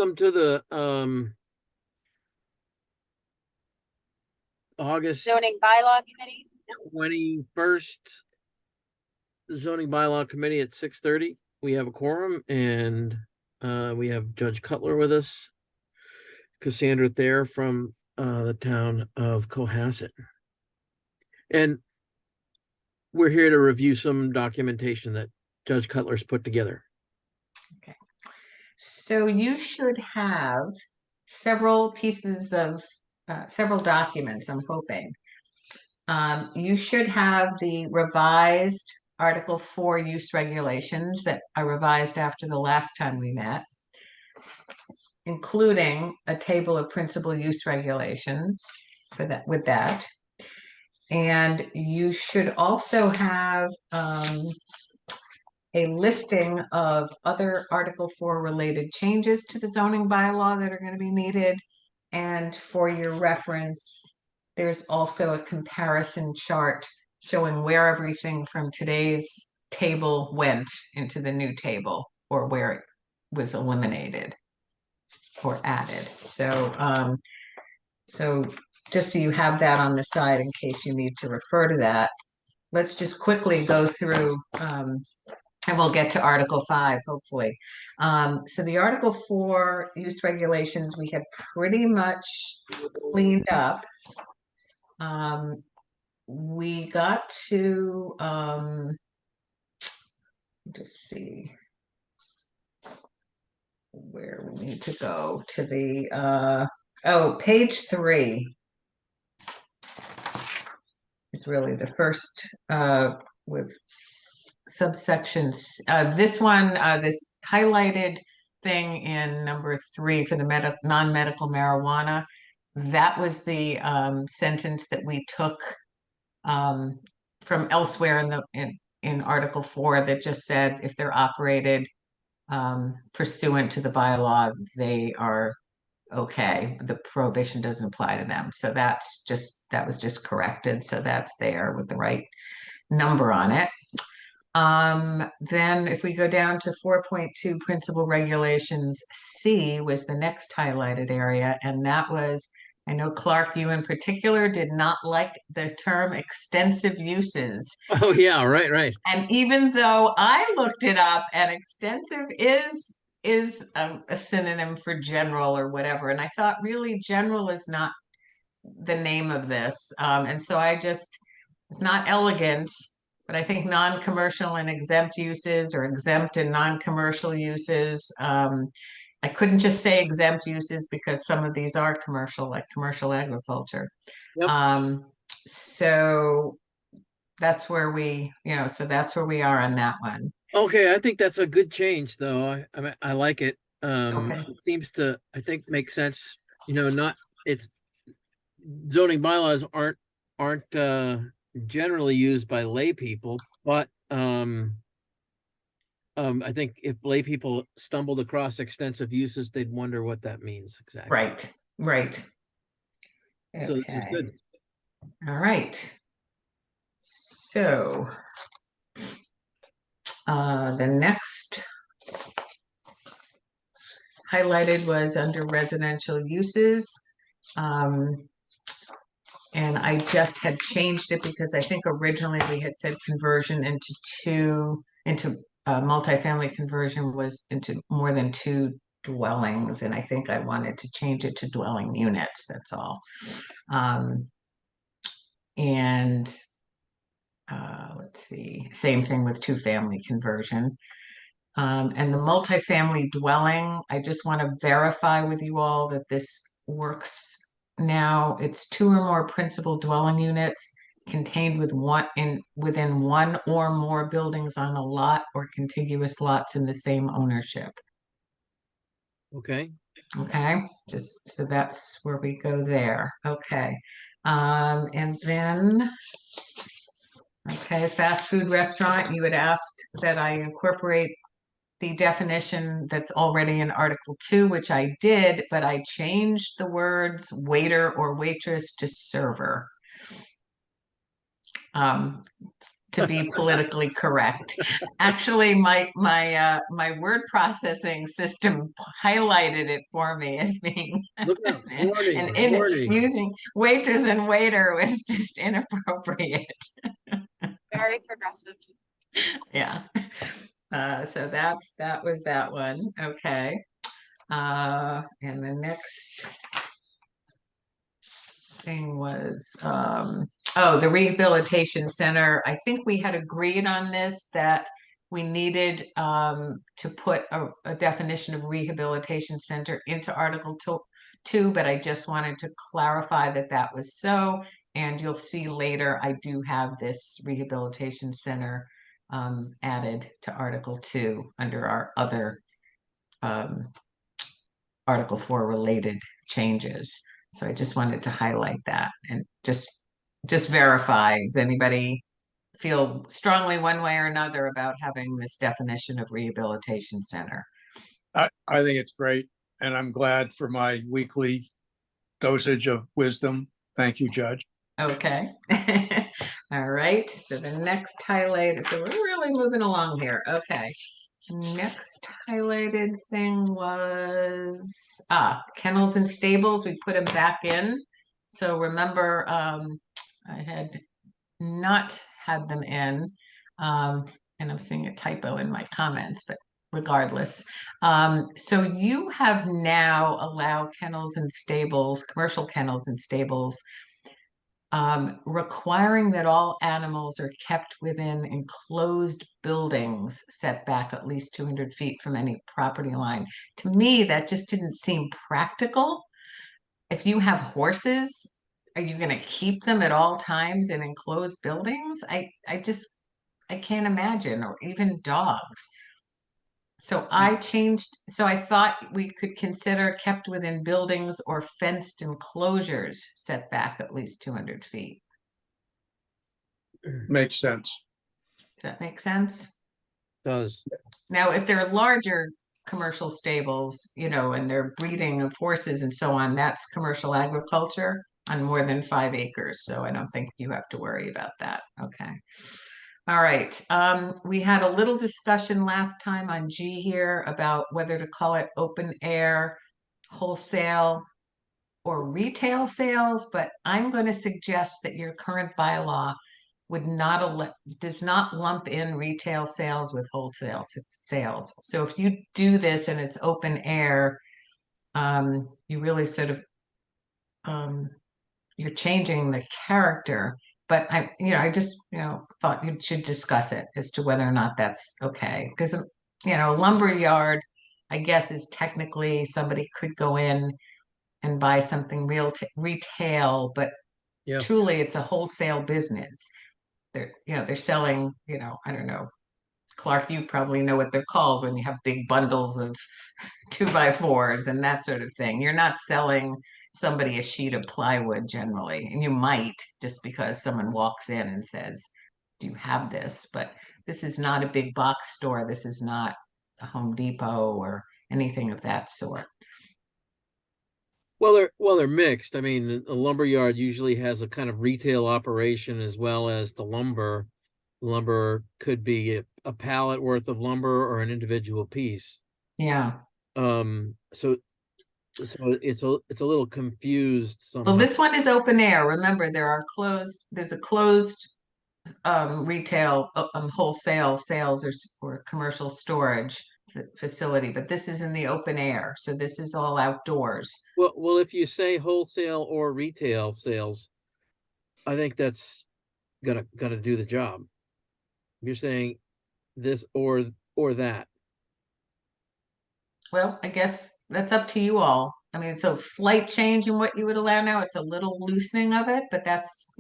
welcome to the August Zoning Bylaw Committee. 21st zoning bylaw committee at 6:30. We have a quorum and we have Judge Cutler with us, Cassandra Thayer from the town of Cohasset. And we're here to review some documentation that Judge Cutler's put together. Okay. So you should have several pieces of, several documents, I'm hoping. You should have the revised Article 4 use regulations that I revised after the last time we met, including a table of principal use regulations for that, with that. And you should also have a listing of other Article 4 related changes to the zoning bylaw that are going to be needed. And for your reference, there's also a comparison chart showing where everything from today's table went into the new table, or where it was eliminated or added. So, so just so you have that on the side in case you need to refer to that. Let's just quickly go through, and we'll get to Article 5, hopefully. So the Article 4 use regulations, we have pretty much cleaned up. We got to, just see where we need to go to the, page 3 is really the first, with subsections. This one, this highlighted thing in number 3 for the non-medical marijuana, that was the sentence that we took from elsewhere in Article 4 that just said if they're operated pursuant to the bylaw, they are okay. The prohibition doesn't apply to them. So that was just corrected. So that's there with the right number on it. Then if we go down to 4.2 principal regulations, C was the next highlighted area. And that was, I know Clark, you in particular did not like the term extensive uses. Oh yeah, right. And even though I looked it up and extensive is a synonym for general or whatever. And I thought really general is not the name of this. And so it's not elegant. But I think non-commercial and exempt uses, or exempt and non-commercial uses. I couldn't just say exempt uses because some of these are commercial, like commercial agriculture. Yep. So that's where so that's where we are on that one. Okay, I think that's a good change, though. I mean, I like it. Okay. It seems to, I think, make sense. It's zoning bylaws aren't generally used by lay people, but I think if lay people stumbled across extensive uses, they'd wonder what that means exactly. Right. So this is good. All right. So the next highlighted was under residential uses. And I just had changed it because I think originally we had said conversion into multifamily conversion was into more than 2 dwellings. And I think I wanted to change it to dwelling units, that's all. And let's see, same thing with 2-family conversion. And the multifamily dwelling, I just want to verify with you all that this works now. It's 2 or more principal dwelling units contained within 1 or more buildings on a lot or contiguous lots in the same ownership. Okay. Okay, just so that's where we go there. Okay. And then, okay, fast food restaurant, you had asked that I incorporate the definition that's already in Article 2, which I did, but I changed the words waiter or waitress to server. to be politically correct. Actually, my word processing system highlighted it for me as being Look out, warning, and warning. using waitress and waiter was just inappropriate. Very progressive. Yeah. So that was that one. Okay. And the next thing was the rehabilitation center. I think we had agreed on this that we needed to put a definition of rehabilitation center into Article 2, but I just wanted to clarify that that was so. And you'll see later, I do have this rehabilitation center added to Article 2 under our other Article 4 related changes. So I just wanted to highlight that and just verify. Does anybody feel strongly one way or another about having this definition of rehabilitation center? I think it's great, and I'm glad for my weekly dosage of wisdom. Thank you, Judge. Okay. All right. So the next highlight, so we're really moving along here. Okay. Next highlighted thing was kennels and stables. We put them back in. So remember, I had not had them in, and I'm seeing a typo in my comments, but regardless. So you have now allowed kennels and stables, commercial kennels and stables, requiring that all animals are kept within enclosed buildings set back at least 200 feet from any property line. To me, that just didn't seem practical. If you have horses, are you going to keep them at all times in enclosed buildings? I can't imagine, or even dogs. So I thought we could consider kept within buildings or fenced enclosures set back at least 200 feet. Makes sense. Does that make sense? Does. Now, if they're larger commercial stables, and they're breeding of horses and so on, that's commercial agriculture on more than 5 acres. So I don't think you have to worry about that. Okay. All right. We had a little discussion last time on G here about whether to call it open air, wholesale, or retail sales, but I'm going to suggest that your current bylaw does not lump in retail sales with wholesale sales. So if you do this and it's open air, you really sort of you're changing the character. But I just thought you should discuss it as to whether or not that's okay. Because a lumber yard, I guess, is technically somebody could go in and buy something retail, but Yeah. truly it's a wholesale business. They're selling, I don't know, Clark, you probably know what they're called when you have big bundles of 2x4s and that sort of thing. You're not selling somebody a sheet of plywood generally, and you might just because someone walks in and says, do you have this? But this is not a big box store. This is not a Home Depot or anything of that sort. Well, they're mixed. I mean, a lumber yard usually has a kind of retail operation as well as the lumber. Lumber could be a pallet worth of lumber or an individual piece. Yeah. So it's a little confused somehow. Well, this one is open air. Remember, there's a closed retail wholesale sales or commercial storage facility, but this is in the open air, so this is all outdoors. Well, if you say wholesale or retail sales, I think that's gonna do the job. You're saying this or that. Well, I guess that's up to you all. I mean, it's a slight change in what you would allow now. It's a little loosening of it, but that's,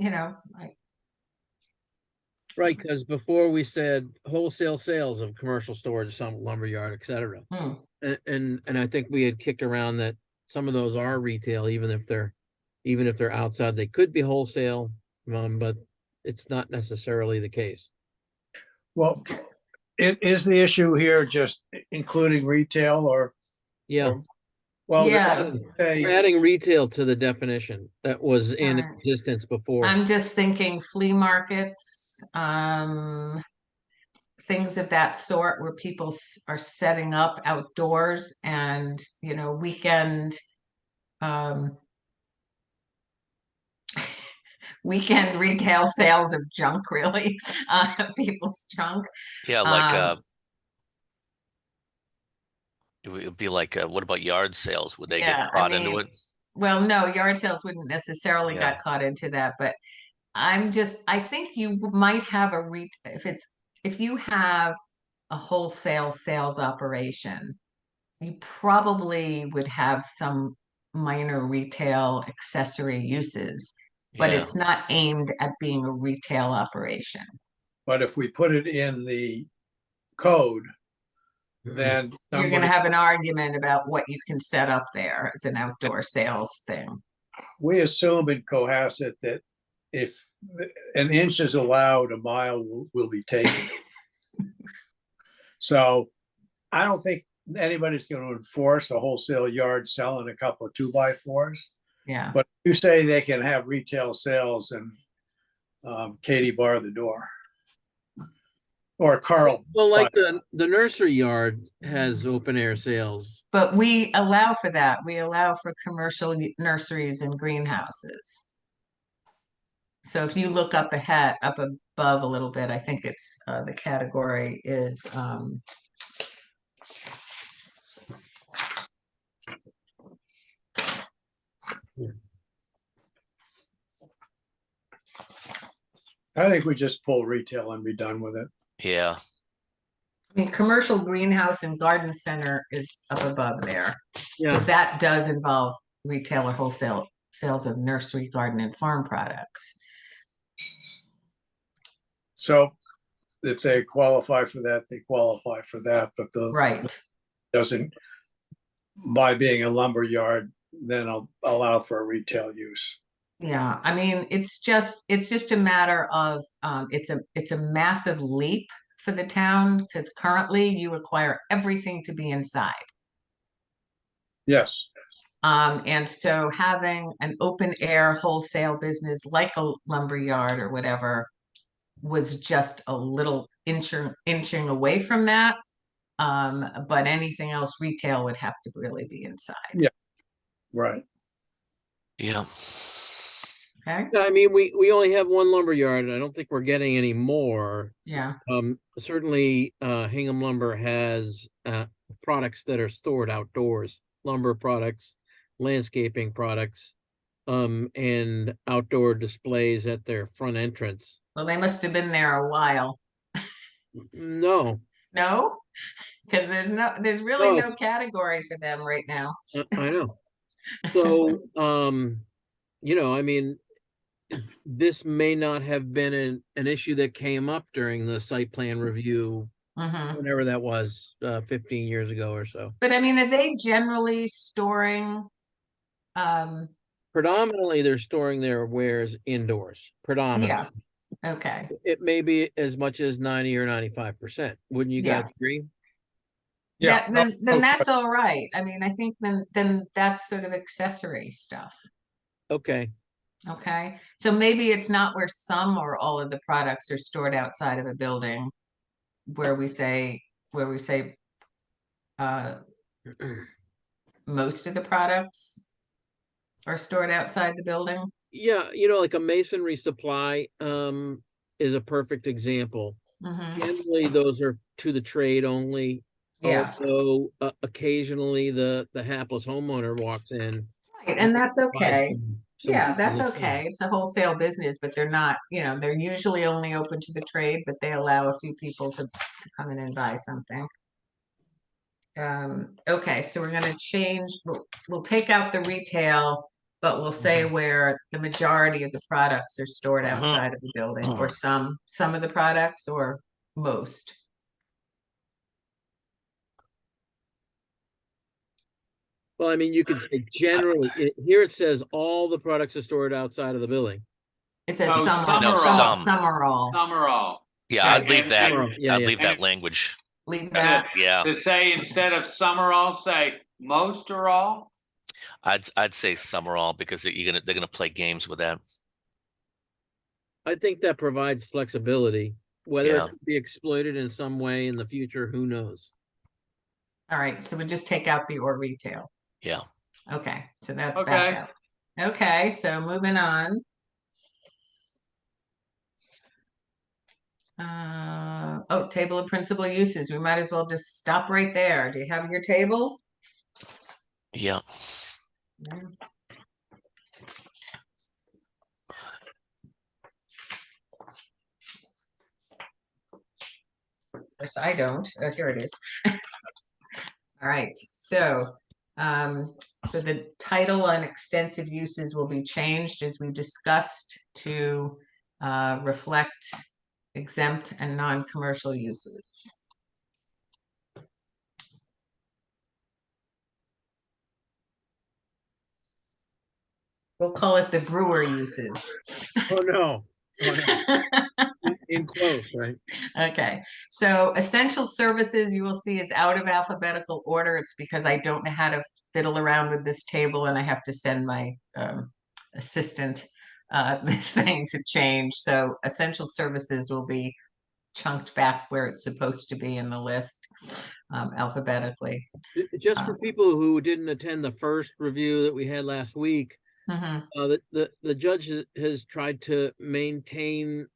Right, because before we said wholesale sales of commercial storage, some lumberyard, et cetera. And I think we had kicked around that some of those are retail, even if they're outside. They could be wholesale, but it's not necessarily the case. Well, is the issue here just including retail or Yeah. Well, Yeah. We're say, adding retail to the definition that was in Alright. existence before. I'm just thinking flea markets, things of that sort where people are setting up outdoors and, you know, weekend, um, weekend retail sales of junk, really, people's junk. Yeah, like Um, it would be like what about yard sales? Would they Yeah, get I caught into mean, it? well, no, yard sales wouldn't necessarily Yeah. got caught into that, but I think you might have if you have a wholesale sales operation, you probably would have some minor retail accessory uses, but Yeah. it's not aimed at being a retail operation. but if we put it in the code, Mm-hmm. then You're going to somebody, have an argument about what you can set up there as an outdoor sales thing. we assume in Cohasset that if an inch is allowed, a mile will be taken. So I don't think anybody's going to enforce a wholesale yard selling a couple of 2x4s. Yeah. But you say they can have retail sales and Katie bar the door. Or Carl. Well, like the nursery yard has open air sales. But we allow for that. We allow for commercial nurseries and greenhouses. So if you look up above a little bit, I think it's the category is I think we just pull retail and be done with it. Yeah. I mean, commercial greenhouse and garden center is up above there. So Yeah, that does involve retail or wholesale sales of nursery, garden, and farm products. So if they qualify for that, they qualify for that, but the Right. doesn't, by being a lumber yard, then I'll allow for a retail use. Yeah, I mean, it's just a matter of it's a massive leap for the town because currently you require everything to be inside. Yes, And so having an open air wholesale business like a lumber yard or whatever was just a little inching away from that. But anything else retail would have to really be inside. right. Yeah. Okay. I mean, we only have one lumber yard, and I don't think we're getting any more. Yeah. Certainly, Hingham Lumber has products that are stored outdoors, lumber products, landscaping products, and outdoor displays at their front entrance. Well, they must have been there a while. No, No? Because there's really No, no it's- category for them right now. I know. So, I mean, this may not have been an issue that came up during the site plan review, Mhm. whenever that was, 15 years ago or so. But I mean, are they generally storing, Predominantly, they're storing their wares indoors, predominantly. okay. It may be as much as 90 or 95%. Wouldn't you guys Yeah. agree? Yeah. Then that's all right. I mean, I think then that's sort of accessory stuff. Okay. Okay. So maybe it's not where some or all of the products are stored outside of a building where we say uh most of the products are stored outside the building. Yeah, like a masonry supply is a perfect example. Mhm. Generally, those are to the trade only. Yeah. Although occasionally the hapless homeowner walks in. Right, and that's buys okay. some Yeah, that's tools. okay. It's a wholesale business, but they're not, they're usually only open to the trade, but they allow a few people to come in and buy something. Okay, so we're gonna change, we'll take out the retail, but we'll say where the majority of the products are stored outside of the building, or some of the products, or most. Well, I mean, you could say generally, here it says all the products are stored outside of the building. It says No, some, some No, are some. some are all. Some are all. Yeah, Right. I'd leave that. Yeah, I'd yeah. leave that language. Leave that. Yeah. To say instead of some are all, say most are all. I'd say Summerall because they're gonna play games with that. I think that provides flexibility. Whether it Yeah. could be exploited in some way in the future, who knows? All right, so we just take out the or retail. Yeah. Okay, so that's back Okay. out. Okay, so moving on. Oh, table of principal uses. We might as well just stop right there. Do you have your table? Yeah. Yeah. Of course, I don't. Oh, here it is. All right, so the title on extensive uses will be changed as we discussed to reflect exempt and non-commercial uses. We'll call it the brewer uses. Oh, no. Oh, no. In quotes, right? Okay, so essential services you will see is out of alphabetical order. It's because I don't know how to fiddle around with this table and I have to send my assistant this thing to change. So essential services will be chunked back where it's supposed to be in the list alphabetically. Just for people who didn't attend the first review that we had last week, Mhm. the judge has tried to maintain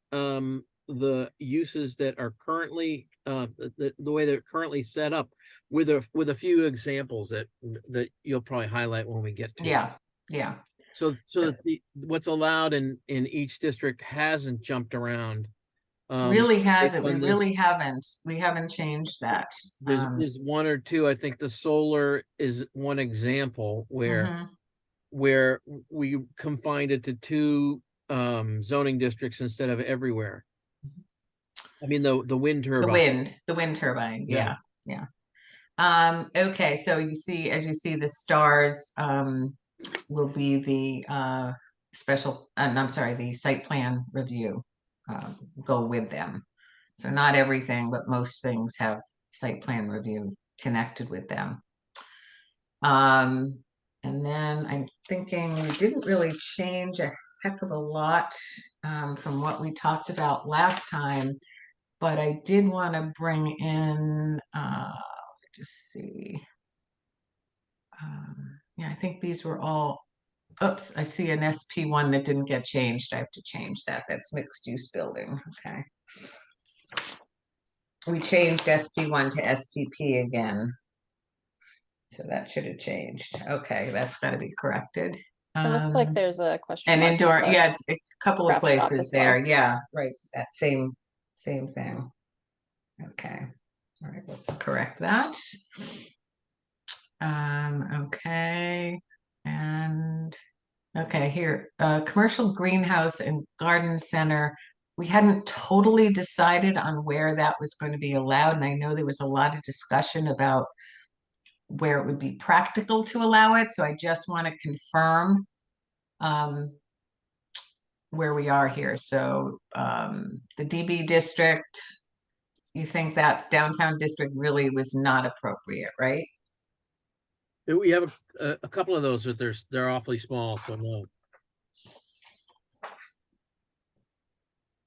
the uses that are currently the way they're currently set up with a few examples that you'll probably highlight when we get to it. Yeah, yeah. So that what's allowed in each district hasn't jumped around. Really hasn't. based We on this. really haven't. We haven't changed that. There's one or two. I think the solar is one example where Mhm. where we confined it to two zoning districts instead of everywhere. I mean, the wind turbine. The wind turbine. Yeah. Yeah, yeah. Okay, so you see, as you see, the stars will be the special, I'm sorry, the site plan review go with them. So not everything, but most things have site plan review connected with them. And then I'm thinking we didn't really change a heck of a lot from what we talked about last time, but I did want to bring in, just see. Yeah, I think these were all, oops, I see an SP1 that didn't get changed. I have to change that. That's mixed use building. Okay. We changed SP1 to SPP again. So that should have changed. Okay, that's got to be corrected. It looks like there's a question And mark indoor, above yeah, it's a couple of craft shop places as well. there. Yeah, right. That same thing. Okay. All right, let's correct that. Okay. And okay, here, commercial greenhouse and garden center. We hadn't totally decided on where that was going to be allowed, and I know there was a lot of discussion about where it would be practical to allow it. So I just want to confirm where we are here. So the DB district, you think that's downtown district really was not appropriate, right? We have a couple of those, but they're awfully small, so no.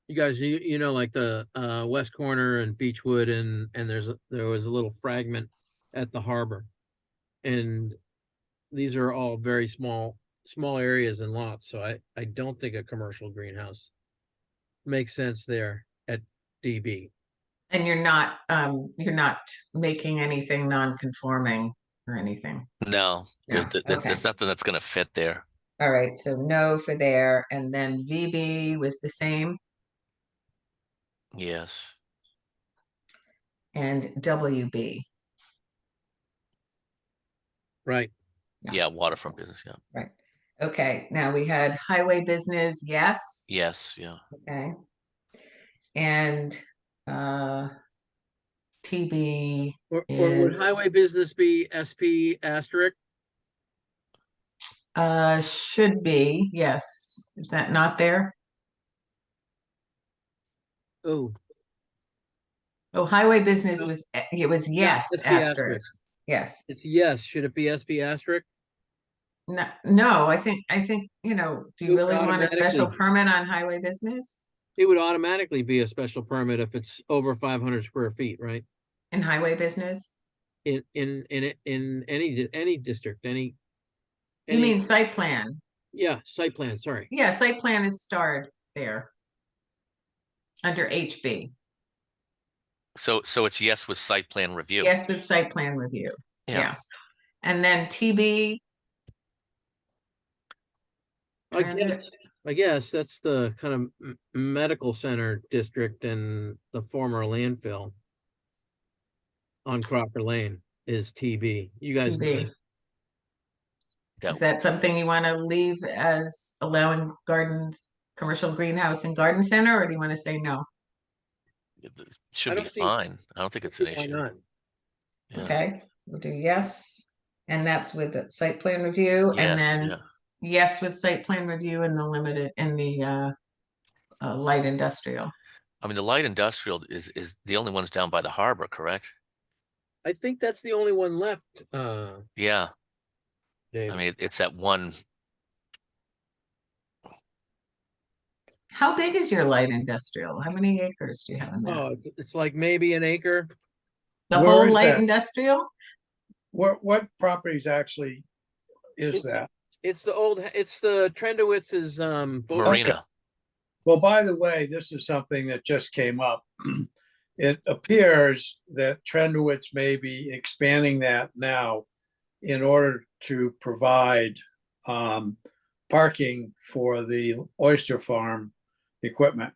You guys, you know, like the West Corner and Beechwood, and there was a little fragment at the harbor, and these are all very small areas and lots. So I don't think a commercial greenhouse makes sense there at DB. And you're not making anything non-conforming or anything. No, No, there's okay. nothing that's gonna fit there. All right, so no for there, and then VB was the same, Yes. and WB. Right. Yeah. Yeah, waterfront business, yeah. Right. Okay, now we had highway business, yes. Yes, yeah. Okay. And TB Or would is highway business be SP asterisk? should be, yes. Is that not there? Oh, Oh, highway business No. was, it was Yeah, yes, SP asterisk. Yes. It's yes. Should it be SP asterisk? No, I think, do It you would really want a special automatically- permit on highway business? It would automatically be a special permit if it's over 500 square feet, right? In highway business? In any district, You mean site plan? yeah, site plan, sorry. Yeah, site plan is starred there. Under HB. So it's yes with site plan review. Yes, with site plan review. Yeah. Yeah. And then TB. I guess, Transit. I guess that's the kind of medical center district in the former landfill on Crocker Lane is TB. You guys know TB. that. Is that something you want to leave as allowing gardens, commercial greenhouse and garden center, or do you want to say no? It I should be don't see- fine. I don't think it's an Why issue. not? Yeah. Okay, we'll do yes. And that's with the site plan review, and Yes, then yeah. yes with site plan review in the limited, in the light industrial. I mean, the light industrial is the only ones down by the harbor, correct? I think that's the only one left, Yeah. Dave. I mean, it's that one. How big is your light industrial? How many acres do you have in that? Oh, it's like maybe an acre. The Where whole is light that? industrial? What properties actually is It's- that? It's the Trendowitz's, boat- Marina. Well, by the way, this is something that just came up. It appears that Trendowitz may be expanding that now in order to provide parking for the oyster farm equipment.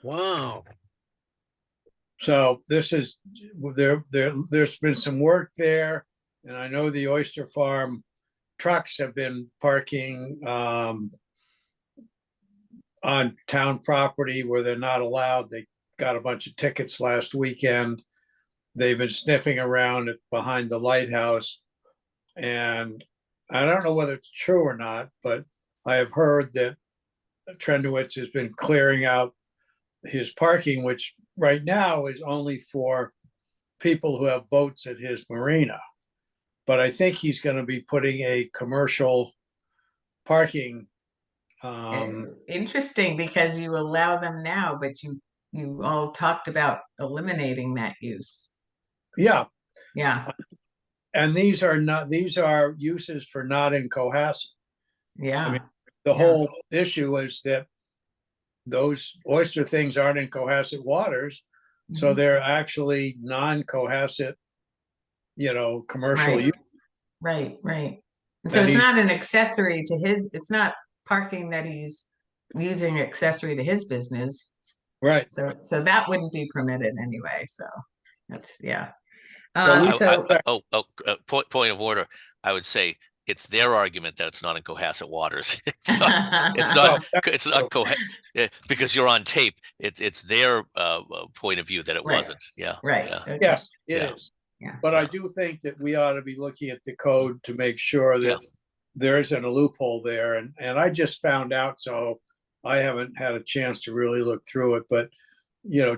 Wow. So this is, there's been some work there, and I know the oyster farm trucks have been parking on town property where they're not allowed. They got a bunch of tickets last weekend. They've been sniffing around behind the lighthouse. And I don't know whether it's true or not, but I have heard that Trendowitz has been clearing out his parking, which right now is only for people who have boats at his marina. But I think he's going to be putting a commercial parking. Interesting, because you allow them now, but you all talked about eliminating that use. Yeah, Yeah, and these are uses for not in Cohasset. yeah, The Yeah. whole issue is that those oyster things aren't in Cohasset waters, so Mhm. they're actually non-Cohasset, commercial Right. use. Right. And so And it's he- not an accessory to it's not parking that he's using accessory to his business. Right. So that wouldn't be permitted anyway, so that's, yeah. So we- So, Point of order. I would say it's their argument that it's not in Cohasset waters. It's not. It's not. It's not because you're on tape. It's their point of view that it Right. wasn't. Yeah. right, Yeah. okay. Yes, it Yeah. is. Yeah. But I Yeah. do think that we ought to be looking at the code to make sure that Yeah. there isn't a loophole there. And I just found out, so I haven't had a chance to really look through it. But,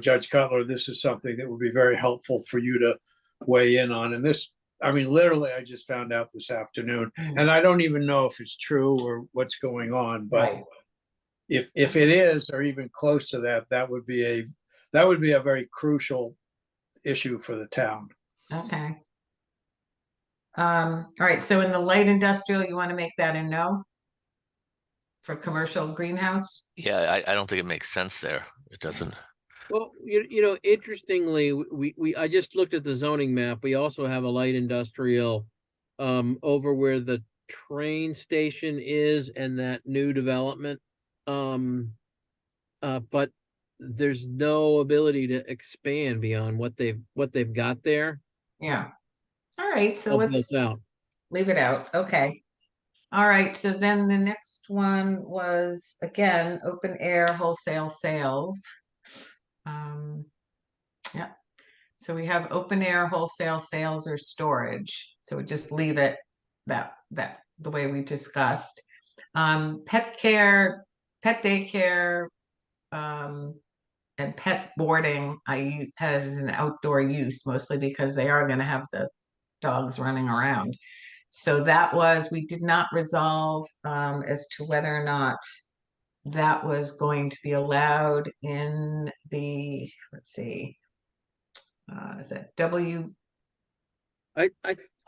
Judge Cutler, this is something that would be very helpful for you to weigh in on. And this, I mean, literally, I just found out this afternoon. Mm. And I don't even know if it's true or what's going on. But Right. if it is, or even close to that, that would be a very crucial issue for the town. Okay. All right, so in the light industrial, you want to make that a no? For commercial greenhouse? Yeah. I don't think it makes sense there. It doesn't. Well, interestingly, I just looked at the zoning map. We also have a light industrial over where the train station is and that new development. But there's no ability to expand beyond what they've got there. Yeah. All right, so All let's built out. leave it out. Okay. All right, so then the next one was, again, open air wholesale sales. Yeah. So we have open air wholesale sales or storage. So we just leave it that the way we discussed. Pet care, pet daycare, and pet boarding, I use as an outdoor use, mostly because they are going to have the dogs running around. So that was, we did not resolve as to whether or not that was going to be allowed in the, let's see, is that W? I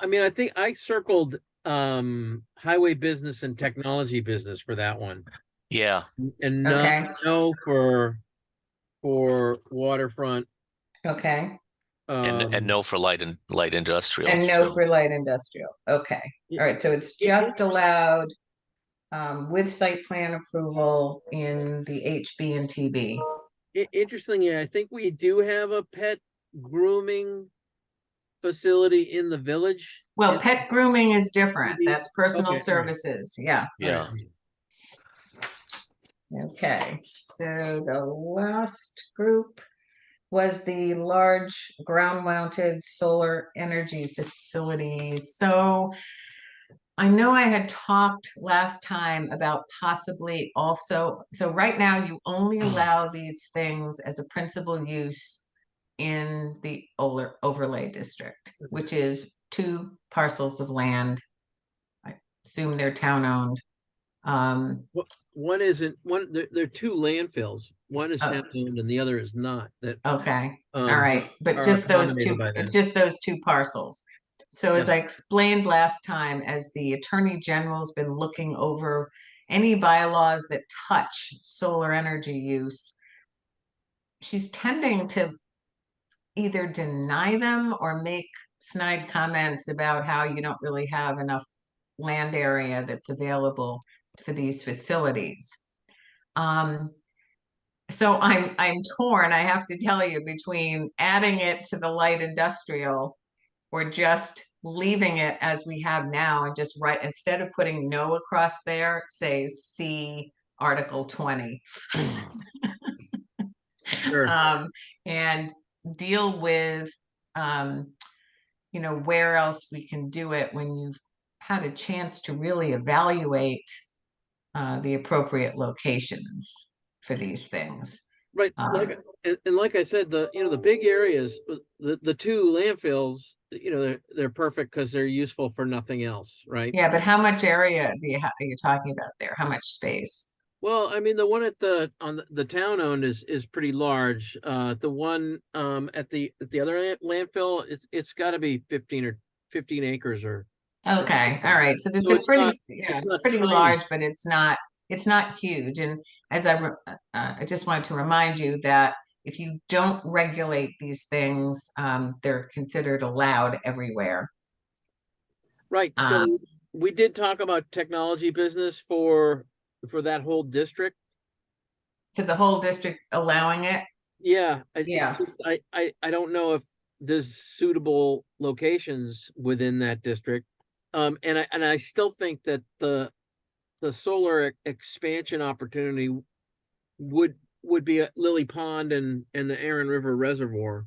mean, I think I circled highway business and technology business for that one, Yeah, and no, Okay, no for waterfront. okay, and no for light industrial. and no too. for light industrial. Okay, all right. So it's just allowed with site plan approval in the HB and TB. Interestingly, I think we do have a pet grooming facility in the village. Well, pet grooming is different. TB. That's personal Okay, all right. services. Yeah. Yeah. Okay. So the last group was the large ground-mounted solar energy facilities. So I know I had talked last time about possibly also, so right now you only allow these things as a principal use in the overlay district, which is 2 parcels of land. I assume they're town-owned. One isn't one. There are 2 landfills. One is Oh. town owned and the other is not. That Okay, all that right, but are just those accommodated two, by it's that. just those 2 parcels. So as Yeah. I explained last time, as the Attorney General's been looking over any bylaws that touch solar energy use, she's tending to either deny them or make snide comments about how you don't really have enough land area that's available for these facilities. So I'm torn, I have to tell you, between adding it to the light industrial or just leaving it as we have now and just write, instead of putting no across there, say C Article 20. Sure. And deal with where else we can do it when you've had a chance to really evaluate the appropriate locations for these things. Right. And like I said, the big areas, the 2 landfills, they're perfect because they're useful for nothing else, right? Yeah, but how much area are you talking about there? How much space? Well, I mean, the one on the town owned is pretty large. The one at the other landfill, it's got to be 15 acres or. Okay, all right. So it's So a it's pretty, not yeah, it's it's not pretty tiny. large, but it's not huge. And as I just wanted to remind you that if you don't regulate these things, they're considered allowed everywhere. Right. Um, So we did talk about technology business for that whole district. to the whole district allowing it. Yeah, it's Yeah. just, I don't know if there's suitable locations within that district. And I still think that the solar expansion opportunity would be at Lily Pond and the Aaron River Reservoir.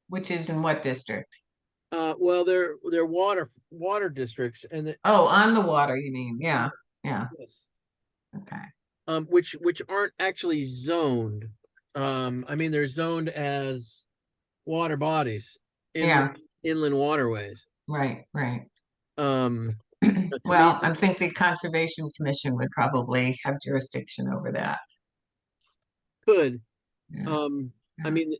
Which is in what district? Well, they're water districts, and Oh, on the water, you mean? Yeah, yeah. yes, Okay. which aren't actually zoned. I mean, they're zoned as water bodies, Yeah, inland waterways. right, right. To me, Well, I think the Conservation Commission would probably have jurisdiction over that. could. Yeah. I mean,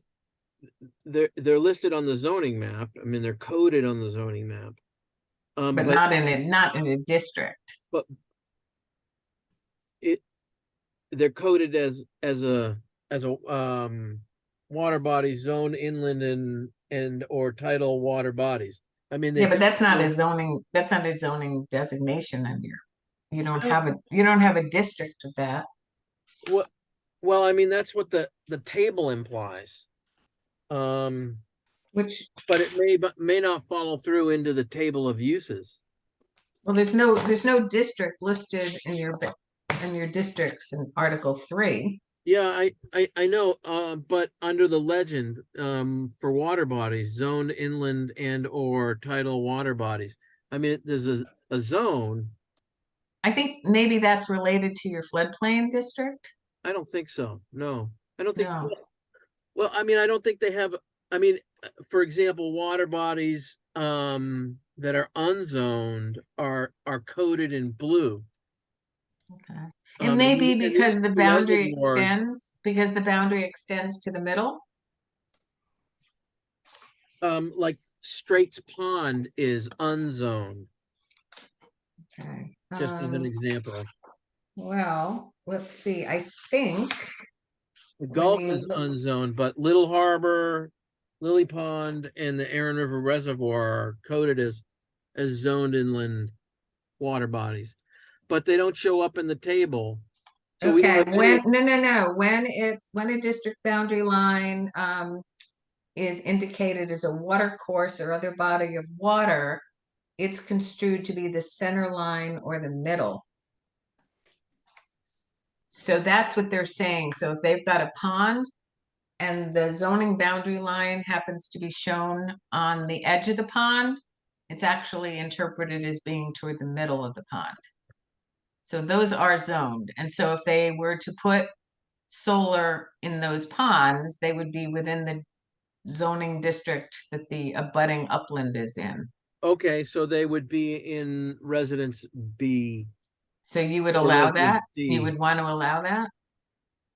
they're listed on the zoning map. I mean, they're coded on the zoning map. But But not in a district. but they're coded as a water body zone inland and or tidal water bodies. I mean, Yeah, but that's not a zoning designation in here. You don't have a district of that. well, I mean, that's what the table implies. Which, But it may not follow through into the table of uses. well, there's no district listed in your districts in Article 3. Yeah, I know, but under the legend, for water bodies, zoned inland and or tidal water bodies. I mean, there's a zone. I think maybe that's related to your floodplain district. I don't think so. No, I don't think. No. Well, I mean, I don't think they have. I mean, for example, water bodies, that are unzoned are coded in blue. Okay. It Um, may and be these because the two boundary reservoirs, extends to the middle. like Straits Pond is unzoned, Okay. just as an example. Well, let's see. I think The when Gulf you is look, unzoned, but Little Harbor, Lily Pond, and the Aaron River Reservoir are coded as zoned inland water bodies, but they don't show up in the table. So we don't okay, have any, no. When a district boundary line is indicated as a water course or other body of water, it's construed to be the center line or the middle. So that's what they're saying. So if they've got a pond and the zoning boundary line happens to be shown on the edge of the pond, it's actually interpreted as being toward the middle of the pond. So those are zoned. And so if they were to put solar in those ponds, they would be within the zoning district that the abutting upland is in. okay, so they would be in residence B So you would or allow residence that? You D. would want to allow that?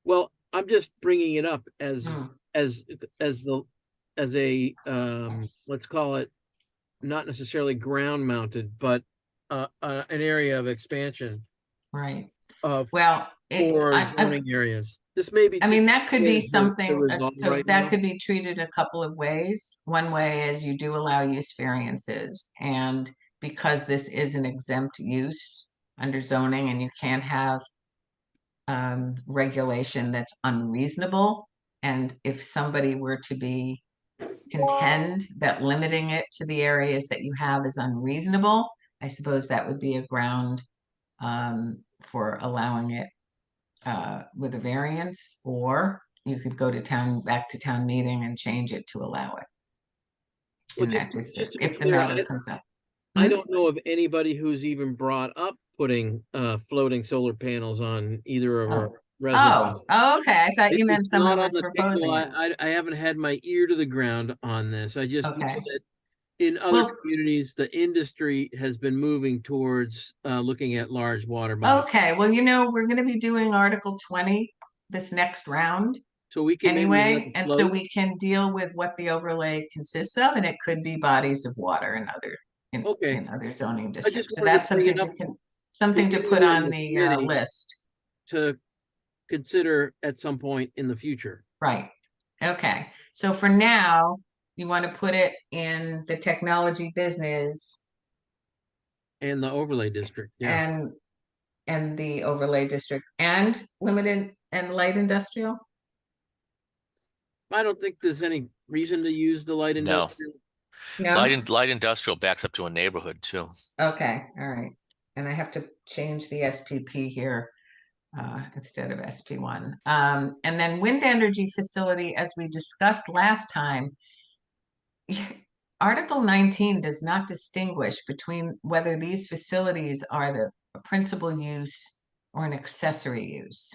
Well, I'm just bringing it up as Hmm. as as the as a let's call it not necessarily ground mounted, but an area of expansion Right. of Well, for zoning areas. This may be I too mean, that could be complicated to something, resolve so right that now. could be treated a couple of ways. One way is you do allow use variances, and because this is an exempt use under zoning and you can't have regulation that's unreasonable. And if somebody were to be contend that limiting it to the areas that you have is unreasonable, I suppose that would be a ground for allowing it with a variance, or you could go to back to town meeting and change it to allow it Well, in that just district to be if the clear, matter comes up. I Hmm? don't know of anybody who's even brought up putting floating solar panels on either of our reservoirs. Okay. I thought you meant It's not someone on was the table. proposing it. I haven't had my ear to the ground on this. I just know Okay. that in other Well, communities, the industry has been moving towards looking at large water bodies. okay. Well, we're going to be doing Article 20 this next round So we can maybe have anyway, a and so float. we can deal with what the overlay consists of, and it could be bodies of water and other Okay, in other zoning I just districts. So wanted to that's bring something it up for something to put you and on the the committee list. to consider at some point in the future. Right. Okay. So for now, you want to put it in the technology business And the overlay district, yeah. and the overlay district and limited and light industrial? I don't think there's any reason to use the light No, industrial. No? light industrial backs up to a neighborhood too. Okay, all right. And I have to change the SPP here instead of SP1. And then wind energy facility, as we discussed last time, Article 19 does not distinguish between whether these facilities are the principal use or an accessory use.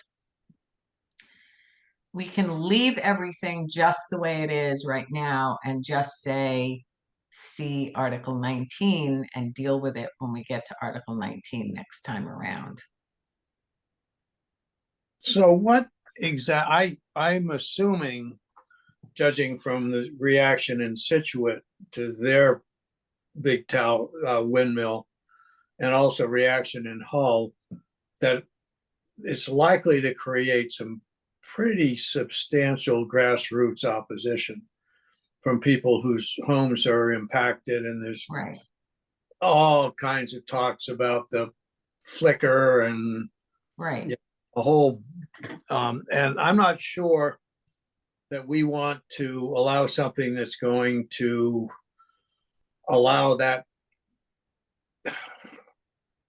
We can leave everything just the way it is right now and just say, see Article 19 and deal with it when we get to Article 19 next time around. So what I'm assuming, judging from the reaction in Situate to their big windmill, and also reaction in Hull, that it's likely to create some pretty substantial grassroots opposition from people whose homes are impacted, and there's Right. all kinds of talks about the flicker and Right. a whole and I'm not sure that we want to allow something that's going to allow that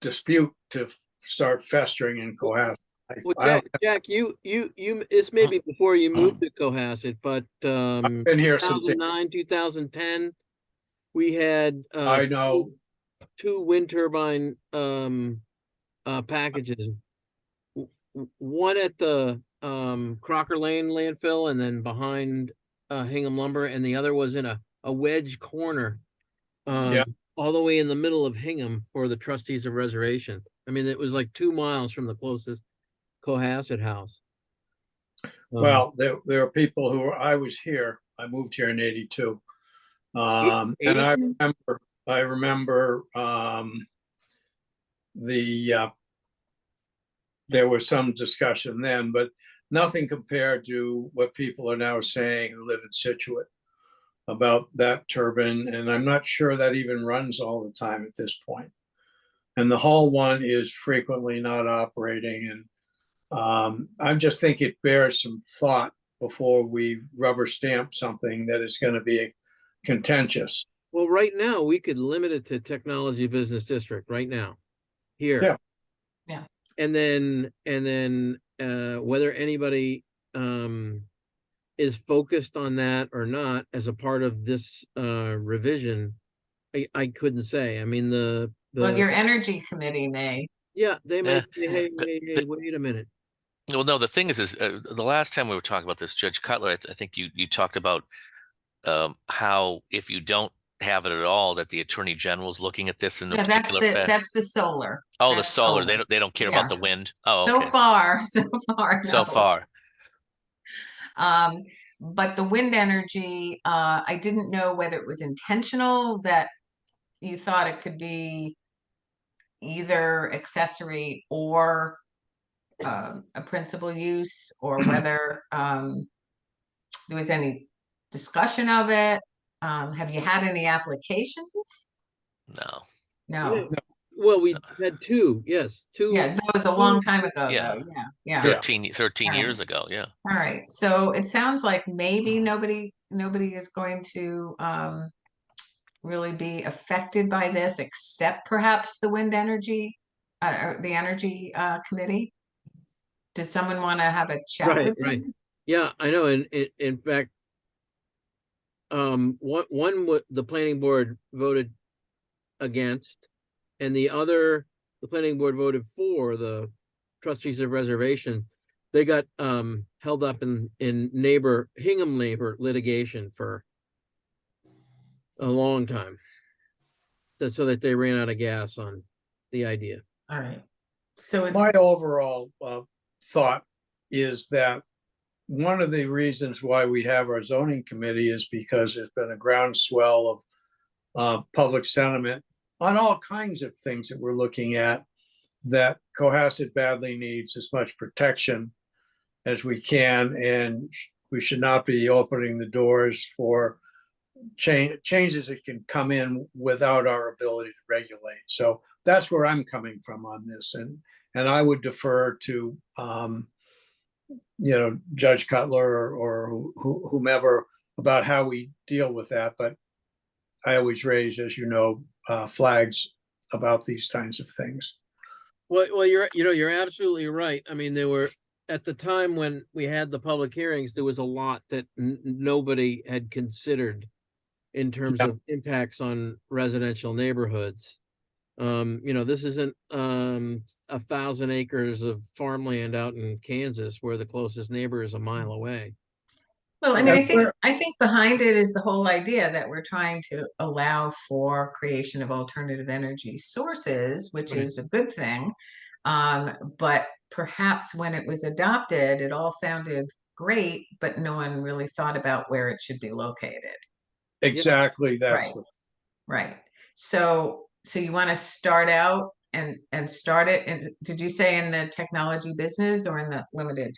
dispute to start festering in Cohasset. Well, Jack, this may be before you moved to Cohasset, but I've been here since 2009, 2010, we had I know. two wind turbine packages. One at the Crocker Lane landfill and then behind Hingham Lumber, and the other was in a wedge corner Yeah. all the way in the middle of Hingham for the trustees of reservation. I mean, it was like 2 miles from the closest Cohasset house. Well, there are people who I was here. I moved here in '82. And 82? I remember there was some discussion then, but nothing compared to what people are now saying who live in Situate about that turbine. And I'm not sure that even runs all the time at this point. And the Hull one is frequently not operating. And I just think it bears some thought before we rubber stamp something that is going to be contentious. Well, right now we could limit it to technology business district right now, here. Yeah. Yeah. And then whether anybody is focused on that or not as a part of this revision, I couldn't say. I mean, Well, your energy committee may. yeah, they may Yeah. say, hey, wait a minute. Well, no, the thing is the last time we were talking about this, Judge Cutler, I think you talked about how if you don't have it at all, that the Attorney General's looking at this in a Yeah, particular fashion. that's the solar. Oh, the That's solar. They don't care Yeah. about the wind. Oh, So okay. far, So no. far. But the wind energy, I didn't know whether it was intentional that you thought it could be either accessory or a principal use, or whether there was any discussion of it. Have you had any applications? No. No. Well, we had two, yes, two. Yeah, that was a long time ago, Yeah. though. Yeah. 13 Right. years ago. Yeah. All right, so it sounds like maybe nobody is going to really be affected by this, except perhaps the wind energy, or the energy committee. Does someone want to have a chat with Right. them? Yeah, I know. And in fact, the planning board voted against, and the planning board voted for. The trustees of reservation, they got held up in Hingham neighbor litigation for a long time, so that they ran out of gas on the idea. All right, so it's My overall thought is that one of the reasons why we have our zoning committee is because there's been a groundswell of public sentiment on all kinds of things that we're looking at, that Cohasset badly needs as much protection as we can, and we should not be opening the doors for changes that can come in without our ability to regulate. So that's where I'm coming from on this, and I would defer to Judge Cutler or whomever about how we deal with that. But I always raise, as you know, flags about these kinds of things. Well, you're absolutely right. I mean, there were, at the time when we had the public hearings, there was a lot that nobody had considered in terms of impacts on residential neighborhoods. This isn't 1,000 acres of farmland out in Kansas where the closest neighbor is a mile away. well, I mean, I think behind it is the whole idea that we're trying to allow for creation of alternative energy sources, which Right. is a good thing. But perhaps when it was adopted, it all sounded great, but no one really thought about where it should be located. Exactly. That's Right. So you want to start out and start it, and did you say in the technology business or in the limited?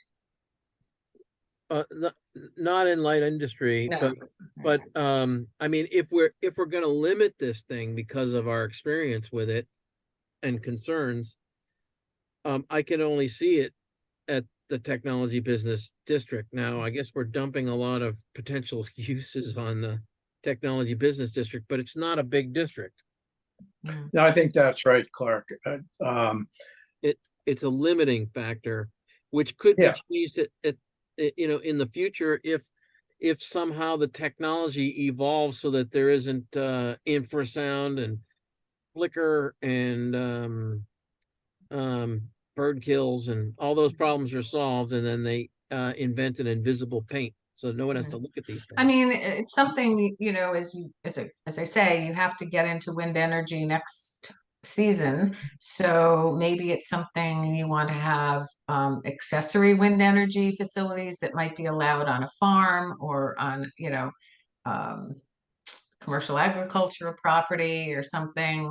Not in light industry, No. but I mean, if we're going to limit this thing because of our experience with it and concerns, I can only see it at the technology business district. Now, I guess we're dumping a lot of potential uses on the technology business district, but it's not a big district. No, I think that's right, Clark. It's a limiting factor, which could be Yeah. changed in the future if somehow the technology evolves so that there isn't infrasound and flicker and bird kills and all those problems are solved, and then they invent an invisible paint so no one has Mhm. to look at these I things. mean, it's something, you know, as I say, you have to get into wind energy next season. So maybe it's something you want to have accessory wind energy facilities that might be allowed on a farm or on, you know, um, commercial agricultural property or something.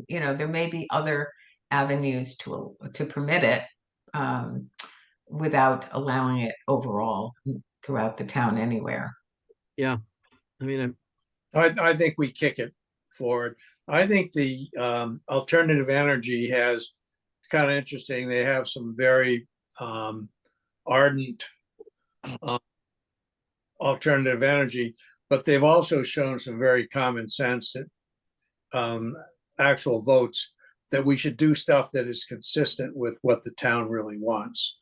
You know, there may be other avenues to permit it without allowing it overall throughout the town anywhere. Yeah, I mean, I think we kick it forward. I think the alternative energy has kind of interesting. They have some very ardent uh, alternative energy, but they've also shown some very common sense that actual votes that we should do stuff that is consistent with what the town really wants.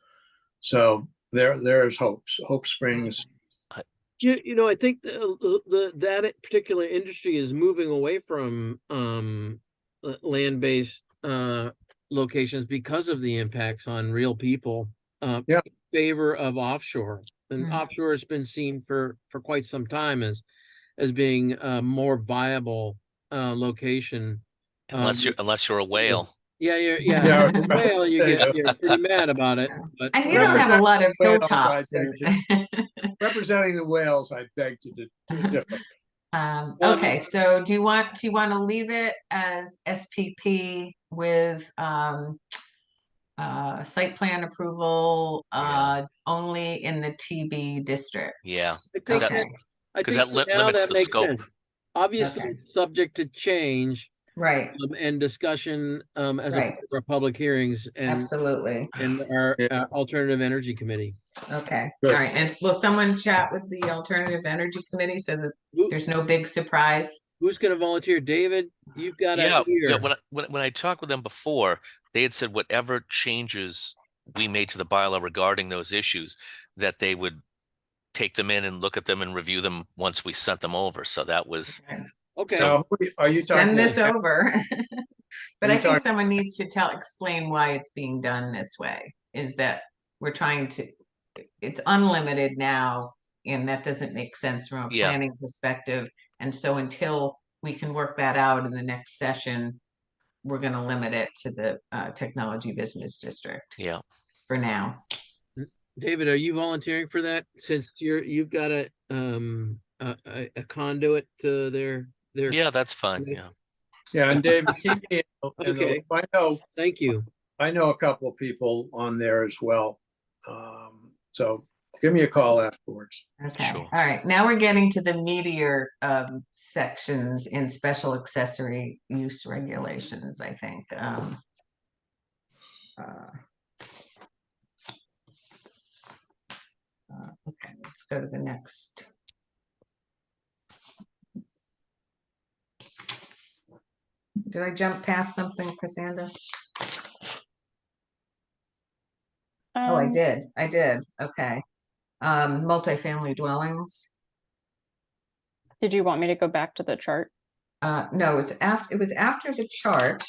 So there's hopes. Hope Springs. you know, I think that particular industry is moving away from land-based locations because of the impacts on real people. Yeah. In favor of offshore, and Mm. offshore has been seen for quite some time as being a more viable location. Unless you're a whale. Yeah, Yeah. well, you're pretty mad about it, but And you don't have a lot of Whales, hilltops. I beg representing the whales, I beg to differ. Okay, so do you want to leave it as SPP with site plan approval Yeah. only in the TB district? Yeah. I think Okay, I 'Cause think that for now limits that the makes scope. sense. Obviously, Okay. it's subject to change right, and discussion as a Right. part of our public hearings absolutely. and our Yeah. alternative energy committee. Okay, all Good. right. And will someone chat with the Alternative Energy Committee so that Who, there's no big surprise? who's going to volunteer? David, you've got Yeah, a ear. when I talked with them before, they had said whatever changes we made to the bylaw regarding those issues, that they would take them in and look at them and review them once we sent them over. So that was, Okay. So- Now, are you talking? Send this about- over. But Are I you think talking- someone needs to explain why it's being done this way, is that we're trying to, it's unlimited now, and that doesn't make sense from a Yeah. planning perspective. And so until we can work that out in the next session, we're gonna limit it to the technology business district yeah. for now. David, are you volunteering for that since you've got a conduit to their Yeah, that's fine. Okay. Yeah. Yeah, and David, keep me in the Okay. loop. Thank you. I know a couple of people on there as well. So give me a call afterwards. Okay, Sure. all right, now we're getting to the meatier sections in special accessory use regulations, I think. Okay, let's go to the next. Did I jump past something, Cassandra? Oh, I did, okay. Multifamily dwellings. Did you want me to go back to the chart? No, it was after the chart.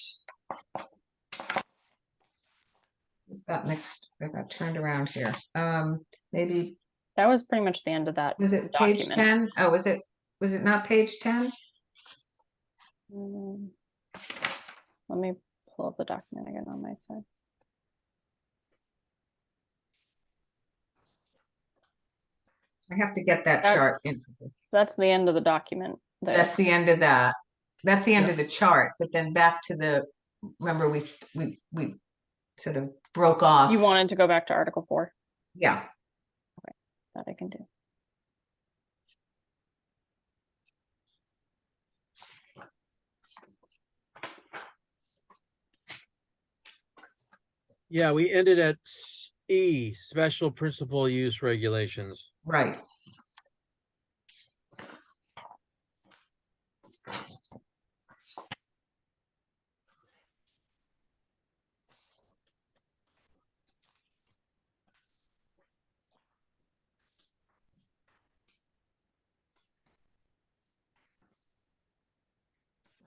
This got mixed, I got turned around here. Maybe, That was pretty much the end of that was it page document. 10? Oh, was it not page 10? Mm, Let me pull up the document again on my side. I have to get that chart That's- in. That's the end of the document there. That's the end of that. That's the end Yep. of the chart, but then back to the, remember we sort of broke off. You wanted to go back to Article 4? Yeah, That I can do. Yeah, we ended at E, special principal use regulations. right.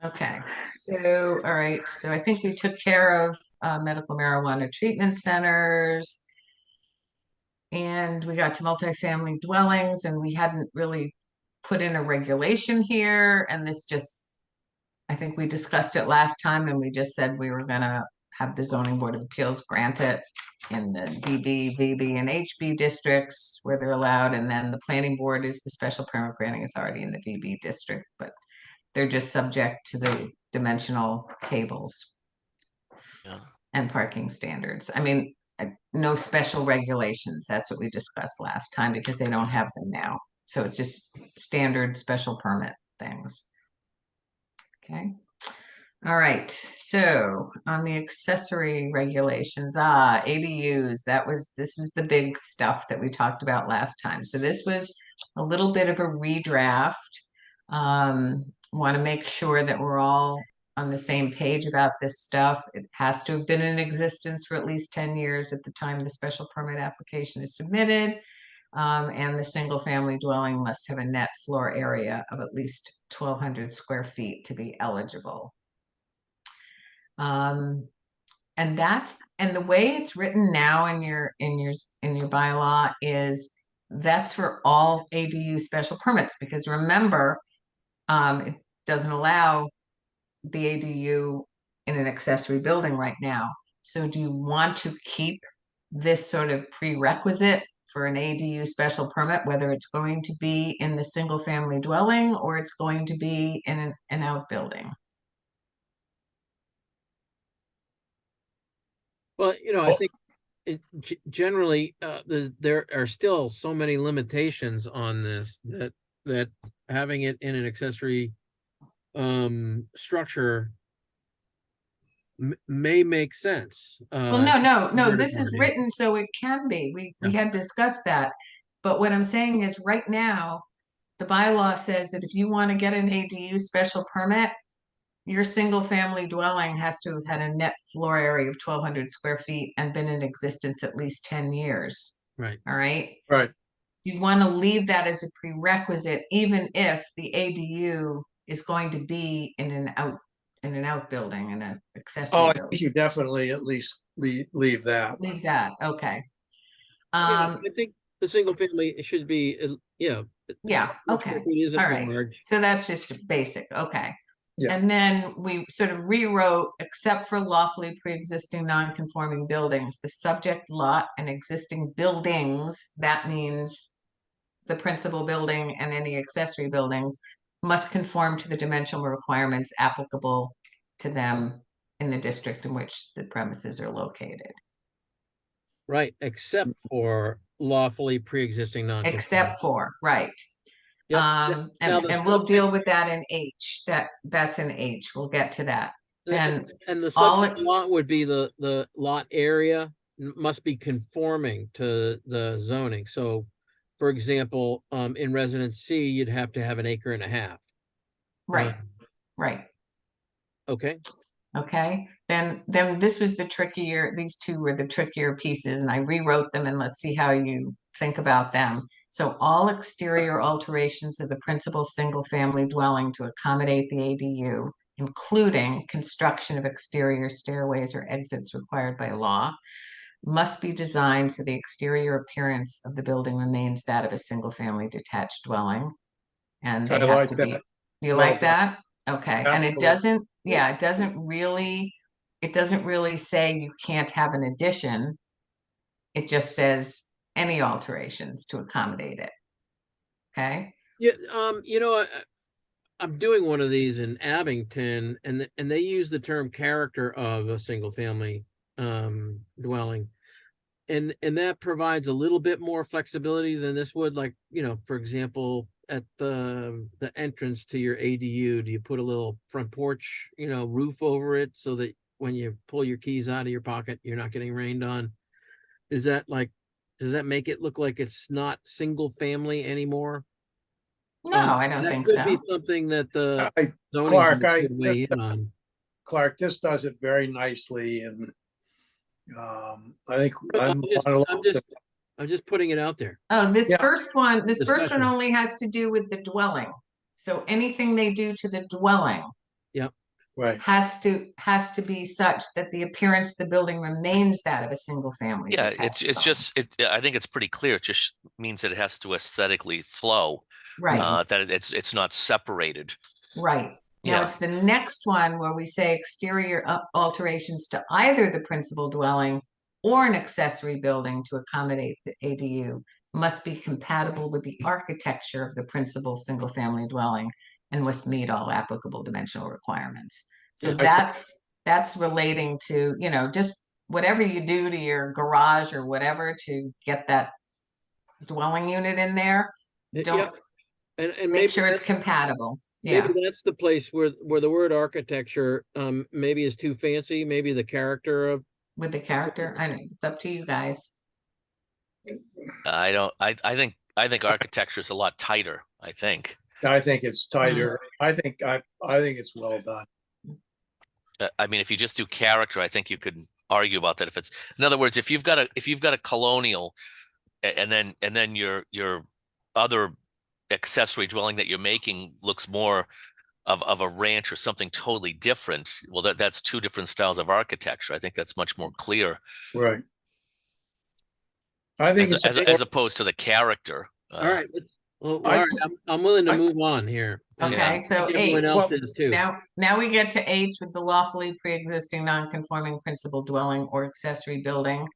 Okay, so, all right, so I think we took care of medical marijuana treatment centers. And we got to multifamily dwellings, and we hadn't really put in a regulation here, and this just, I think we discussed it last time, and we just said we were gonna have the zoning board of appeals grant it in the DB, VB, and HB districts where they're allowed, and then the planning board is the special permit granting authority in the VB district, but they're just subject to the dimensional tables Yeah. and parking standards. I mean, no special regulations. That's what we discussed last time because they don't have them now. So it's just standard special permit things. Okay. All right. So on the accessory regulations, ADUs, this was the big stuff that we talked about last time. So this was a little bit of a redraft. Want to make sure that we're all on the same page about this stuff. It has to have been in existence for at least 10 years at the time the special permit application is submitted. And the single family dwelling must have a net floor area of at least 1,200 square feet to be eligible. And the way it's written now in your bylaw is that's for all ADU special permits, because remember, it doesn't allow the ADU in an accessory building right now. So do you want to keep this sort of prerequisite for an ADU special permit, whether it's going to be in the single family dwelling or it's going to be in an outbuilding? Well, I think generally, there are still so many limitations on this that having it in an accessory structure may make sense. Well, no, where this it's is already- written so it can be. We Yeah. had discussed that. But what I'm saying is right now, the bylaw says that if you want to get an ADU special permit, your single family dwelling has to have had a net floor area of 1,200 square feet and been in existence at least 10 years. Right. All right. Right. You want to leave that as a prerequisite, even if the ADU is going to be in an outbuilding, in an accessory Oh, I building. think you definitely at least leave that. Leave that. Okay. I think the single family it should be, Yeah, okay. It isn't All right. large. So that's just basic. Okay. Yeah. And then we sort of rewrote, except for lawfully pre-existing non-conforming buildings, the subject lot and existing buildings, that means the principal building and any accessory buildings must conform to the dimensional requirements applicable to them in the district in which the premises are located. Right, except for lawfully pre-existing non-conforming. Except for, right. Yep. And we'll deal with that in H. That's in H. We'll get to that. And the all subject lot would be the lot area must be conforming to the zoning. So, for example, in residence C, you'd have to have 1.5 acres. right, right. Okay. Okay, then this was the trickier, these two were the trickier pieces, and I rewrote them, and let's see how you think about them. So all exterior alterations of the principal single-family dwelling to accommodate the ADU, including construction of exterior stairways or exits required by law, must be designed so the exterior appearance of the building remains that of a single-family detached dwelling. And they I have like to be, that. you Well like that? Okay, and it Absolutely. doesn't, yeah, it doesn't really say you can't have an addition. It just says any alterations to accommodate it. Okay, Yeah. I'm doing one of these in Abington, and they use the term character of a single family dwelling. And that provides a little bit more flexibility than this would, like, for example, at the entrance to your ADU, do you put a little front porch, roof over it so that when you pull your keys out of your pocket, you're not getting rained on? Does that make it look like it's not single family anymore? no, I don't That think could so. be something that the zoning Clark, board could weigh in on. Clark, this does it very nicely, and I think I'm I'm just putting it out there. Oh, this Yeah. first one Discussion. only has to do with the dwelling. So anything they do to the dwelling. Yep. Right. has to be such that the appearance of the building remains that of a single family. Yeah, detached it's home. just I think it's pretty clear. It just means that it has to aesthetically flow. Right. That it's not separated. Right. Now Yeah. it's the next one where we say exterior alterations to either the principal dwelling or an accessory building to accommodate the ADU must be compatible with the architecture of the principal single-family dwelling and must meet all applicable dimensional requirements. So Yeah. that's relating to, you know, just whatever you do to your garage or whatever to get that dwelling unit in there, Yeah, don't and make maybe sure it's that's, compatible. maybe Yeah. that's the place where the word architecture maybe is too fancy. Maybe the character of With the character. I know it's up to you guys. I don't. I think architecture is a lot tighter. I think. I think it's tighter. I think it's well done. I mean, if you just do character, I think you could argue about that. If it's, in other words, if you've got a colonial, and then your other accessory dwelling that you're making looks more of a ranch or something totally different. Well, that's two different styles of architecture. I think that's much more clear Right. I think it's as opposed to the character. all right. Well, all I right. think- I'm willing to I- move on here. And Okay, I so think everyone H. else Well, is too. Now we get to H with the lawfully pre-existing non-conforming principal dwelling or accessory building.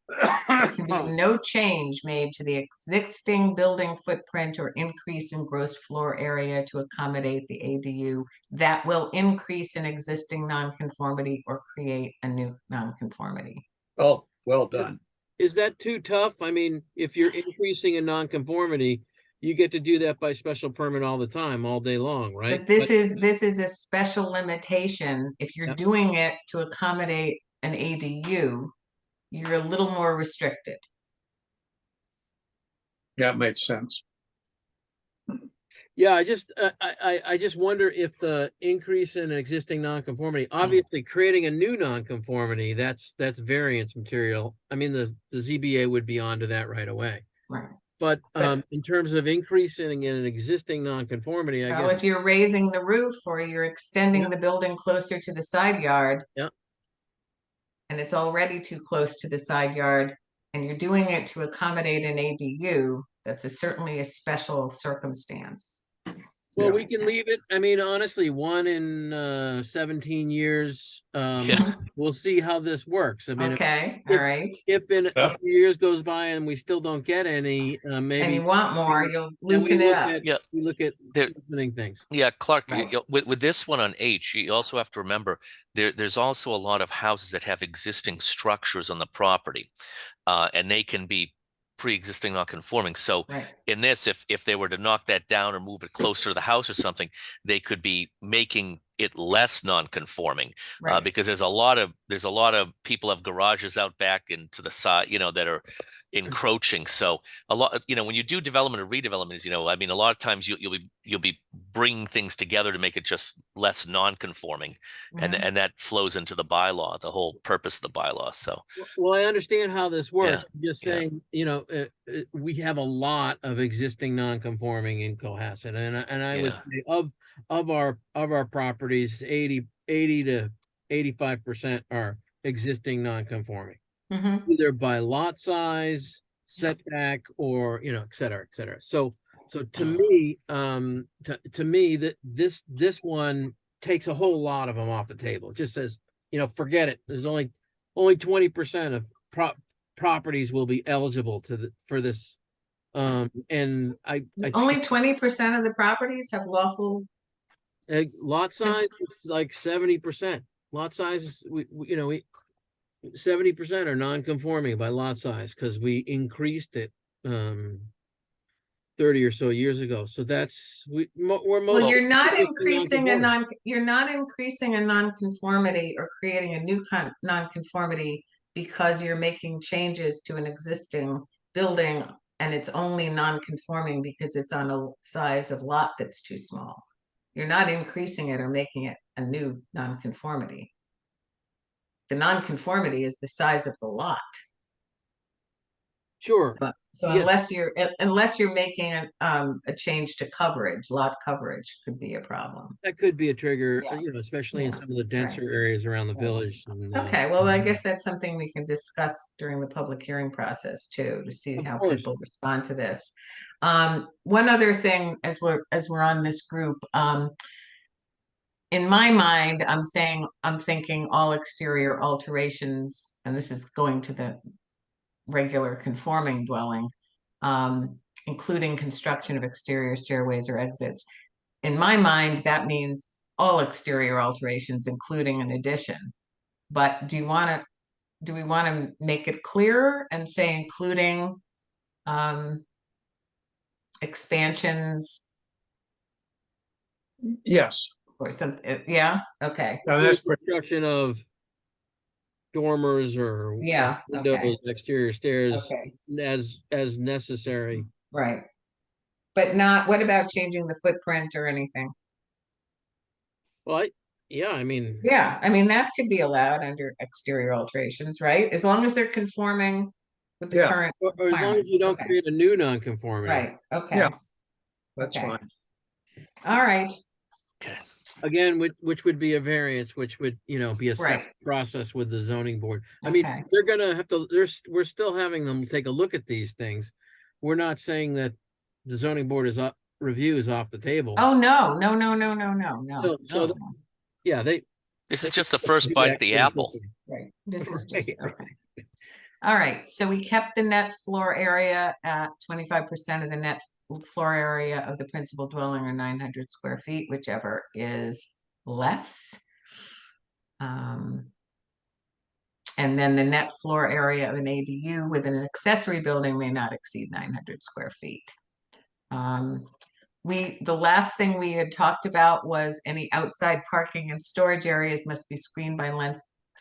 There can be no change made to the existing building footprint or increase in gross floor area to accommodate the ADU that will increase an existing nonconformity or create a new nonconformity. Oh, well done. Is that too tough? I mean, if you're increasing a nonconformity, you get to do that by special permit all the time, all day long, right? But this is a special limitation. If you're Yep. doing it to accommodate an ADU, you're a little more restricted. Yeah, it makes sense. Yeah, I just wonder if the increase in an existing nonconformity, obviously creating a new nonconformity, that's variance material. I mean, the ZBA would be onto that right away. Right. But But- in terms of increasing in an existing nonconformity, I Well, guess if you're raising the roof or you're extending Yeah. the building closer to the side yard. Yeah. And it's already too close to the side yard and you're doing it to accommodate an ADU, that's certainly a special circumstance. well, Yeah. we can leave it. I mean, honestly, 1 in 17 years. Yeah. We'll see how this works. I mean, Okay, all right. if in a Yeah. few years goes by and we still don't get any, And maybe you want more, you'll then we loosen it look up. at Yeah. we look at There- loosening things. Yeah, Clark, Right. with this one on H, you also have to remember there's also a lot of houses that have existing structures on the property, and they can be pre-existing non-conforming. So Right, in this, if they were to knock that down or move it closer to the house or something, they could be making it less non-conforming, right. because there's a lot of people have garages out back and to the side, that are encroaching. So a lot, when you do development or redevelopment, I mean, a lot of times you'll be bringing things together to make it just less non-conforming, Mhm. and that flows into the bylaw, the whole purpose of the bylaw. So Well, I understand how this works. I'm just yeah. saying, we have a lot of existing non-conforming in Cohasset, and I would Yeah. say of our properties, 80 to 85% are existing non-conforming, Mhm. either by lot size, setback, or et cetera, et cetera. So to me, to me that this one takes a whole lot of them off the table. It just says, forget it. There's only 20% of properties will be eligible for this. And I Only 20% of the properties have lawful, lot size is like 70%. Lot size is we 70% are non-conforming by lot size because we increased it 30 or so years ago. So that's we're well, most you're not existing increasing non-conforming. you're not increasing a nonconformity or creating a new nonconformity because you're making changes to an existing building and it's only non-conforming because it's on a size of lot that's too small. You're not increasing it or making it a new nonconformity. The nonconformity is the size of the lot. Sure. So Yeah. unless you're making a change to coverage, lot coverage could be a problem. That could be a trigger, Yeah. especially in Yeah. some of the denser areas around the Right. village. And, Okay, well, I guess that's something we can discuss during the public hearing process too, to see Of how course. people respond to this. One other thing, as we're on this group, in my mind, I'm thinking all exterior alterations, and this is going to the regular conforming dwelling, including construction of exterior stairways or exits. In my mind, that means all exterior alterations, including an addition. But do we want to make it clearer and say including expansions Yes, or something? Yeah, okay. now that's, construction of dormers or Yeah, windows, okay. exterior stairs Okay. as necessary. Right. But not, what about changing the footprint or anything? Well, yeah, I mean, Yeah, I mean, that could be allowed under exterior alterations, right? As long as they're conforming with the Yeah. current or as long as requirements. you don't Okay. create a new nonconformity. Right, okay. Yeah. that's Okay. fine. All right, Okay. Again, which would be a variance, which would, be a Right. separate process with the zoning board. I mean, Okay. they're gonna have to, we're still having them take a look at these things. We're not saying that the zoning board review is off the table. Oh, no, no, no, no, no, no, no, So no. yeah, This they is can just the first do bite that at the pretty apple. quickly. Right, this is just, Right. okay. All right, so we kept the net floor area at 25% of the net floor area of the principal dwelling, or 900 square feet, whichever is less. And then the net floor area of an ADU with an accessory building may not exceed 900 square feet. The last thing we had talked about was any outside parking and storage areas must be screened by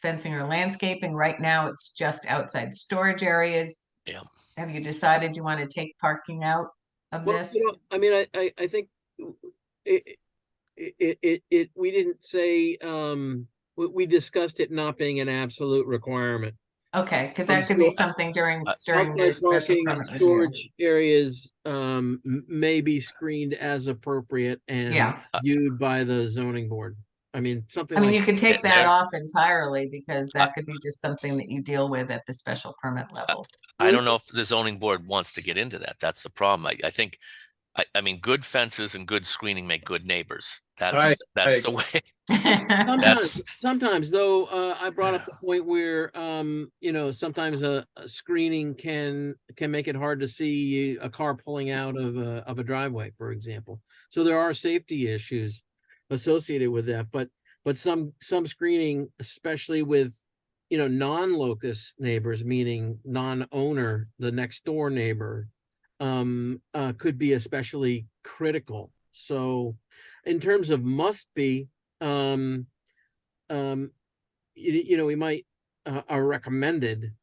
fencing or landscaping. Right now, it's just outside storage areas. Yeah. Have you decided you want to take parking out of Well, this? I mean, I think we didn't say, we discussed it not being an absolute requirement. Okay, because that could be something during your Outside special parking, permit review. storage areas, may be screened as appropriate and Yeah. viewed by the zoning board. I mean, something I mean, like, you could take There- that off entirely because I- that could be just something that you deal with at the special permit level. I don't know if the zoning board wants to get into that. That's the problem. I think, I mean, good fences and good screening make good neighbors. That's the way. sometimes though, I brought up the point where, sometimes a screening can make it hard to see a car pulling out of a driveway, for example. So there are safety issues associated with that, but some screening, especially with, non-locus neighbors, meaning non-owner, the next door neighbor, could be especially critical. So in terms of must be, we might, are recommended.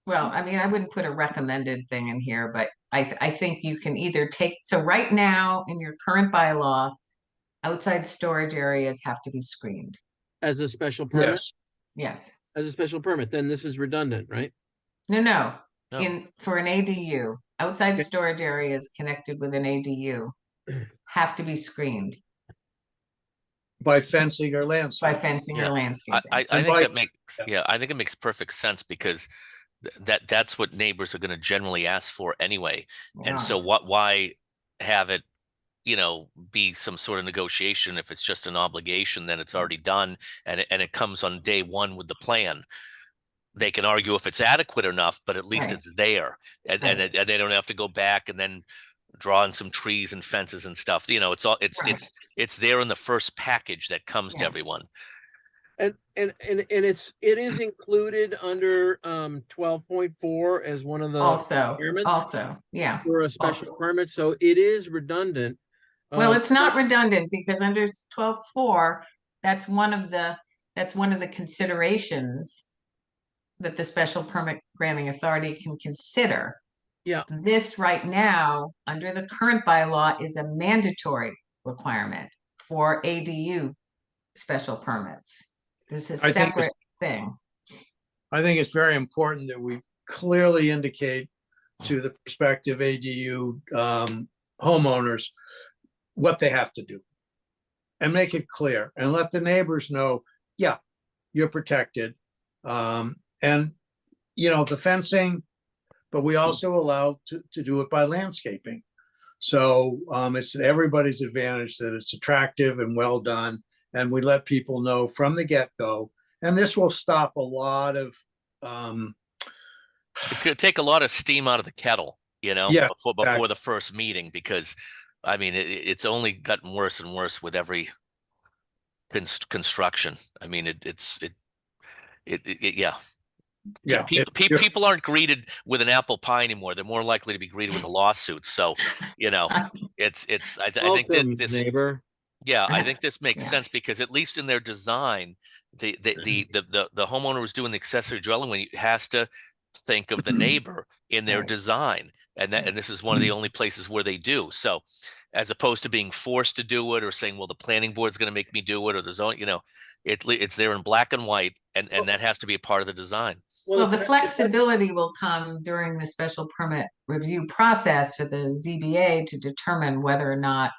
Well, I mean, I wouldn't put a recommended thing in here, but I think you can either take, so right now in your current bylaw, outside storage areas have to be screened. As a special permit, Yes, Yes. as a special permit, then this is redundant, right? No, no. No. For an ADU, outside Okay. storage areas connected with an ADU have to be screened by fencing or by landscaping. fencing Yeah. or landscaping. I And think by- that makes, I think it makes perfect sense because that's what neighbors are going to generally ask for anyway. And so why have it, be some sort of negotiation? If it's just an obligation, then it's already done, and it comes on day one with the plan. They can argue if it's adequate enough, but at least Right. it's there, and they don't have to go back and then draw in some trees and fences and stuff. Right. It's there in the first package that comes to Yeah. everyone. And it is included under 12.4 as one of the requirements Also, yeah. for a special permit, so it is redundant. Well, it's not redundant because under 12.4, that's one of the considerations that the special permit granting authority can consider. Yeah. This right now, under the current bylaw, is a mandatory requirement for ADU special permits. This is a I think separate thing. I think it's very important that we clearly indicate to the prospective ADU homeowners what they have to do. And make it clear and let the neighbors know, yeah, you're protected. And, you know, the fencing, but we also allow to do it by landscaping. So it's everybody's advantage that it's attractive and well done. And we let people know from the get-go. And this will stop a lot of It's going to take a lot of steam out of the kettle, you know, Yeah, before exactly. the first meeting, because I mean, it's only gotten worse and worse with every construction. I mean, yeah. Yeah, you're- People aren't greeted with an apple pie anymore. They're more likely to be greeted with a lawsuit. So, you know, I think that Welcome, this, neighbor. yeah, I think this makes Yeah. sense because at least in their design, the homeowner who's doing the accessory dwelling unit has to think of the neighbor in their Right. design, and this is one of the only places where they do. So, as opposed to being forced to do it or saying, "Well, the planning board's going to make me do it," or the zone, you know, it's there in black and white, and that has to be a part of the design. Well, the fact- flexibility will come during the special permit review process for the ZBA to determine whether or not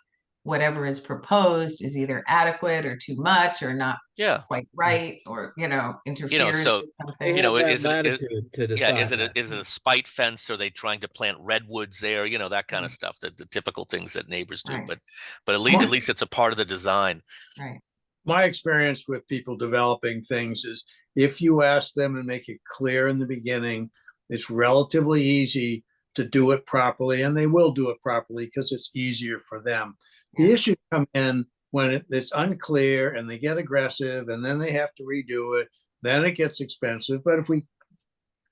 whatever is proposed is either adequate or too much or not Yeah, quite right, or, interferes so, with They something. you know, have that is it latitude to yeah, decide that. is it a spite fence? Are they trying to plant redwoods there? You know, that kind of stuff, the typical things that neighbors do. Right. But at least it's a part of the design. Right. my experience with people developing things is if you ask them and make it clear in the beginning, it's relatively easy to do it properly, and they will do it properly because it's easier for them. The Yeah. issues come in when it's unclear and they get aggressive and then they have to redo it. Then it gets expensive. But if we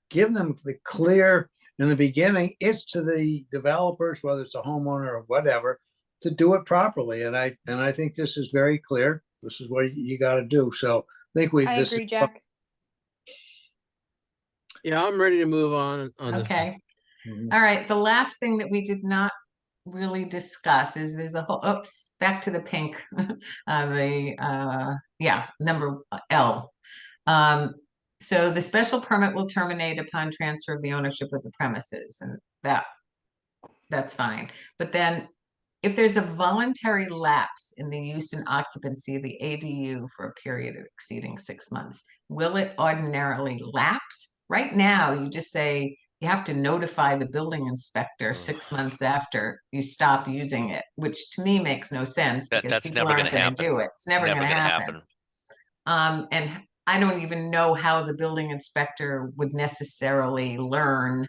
give them the clear in the beginning, it's to the developers, whether it's a homeowner or whatever, to do it properly. And I think this is very clear. This is what you got to do. So I think I this agree, is Jack. Yeah, I'm ready to move on this. Okay. Mhm. All right. The last thing that we did not really discuss is there's a whole, oops, back to the pink. Number L. So the special permit will terminate upon transfer of the ownership of the premises, and that's fine. But then if there's a voluntary lapse in the use and occupancy of the ADU for a period exceeding 6 months, will it ordinarily lapse? Right now, you just say you have to notify the building inspector 6 months after you stop using it, which to me makes no sense because That's people never going aren't to going happen. to do it. It's never going to happen. And I don't even know how the building inspector would necessarily learn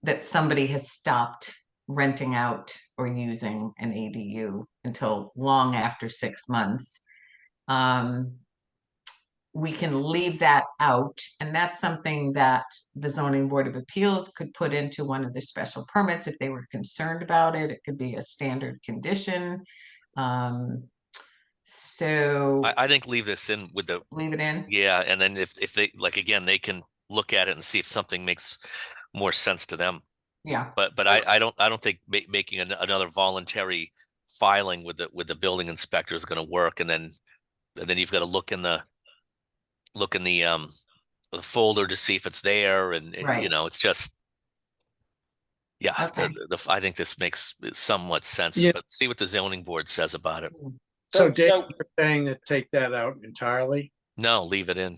that somebody has stopped renting out or using an ADU until long after 6 months. We can leave that out, and that's something that the zoning board of appeals could put into one of their special permits if they were concerned about it. It could be a standard condition. So I think leave this in with the leave it in. yeah, and then if they like again, they can look at it and see if something makes more sense to them. Yeah. But I don't think making another voluntary filing with the building inspector is going to work, and then you've got to look in the the folder to see if it's there, and Right. you know, it's just yeah. Okay. I think this makes somewhat sense, Yeah. but see what the zoning board says about it. So Dave, you're saying that take that out entirely? No, leave it in.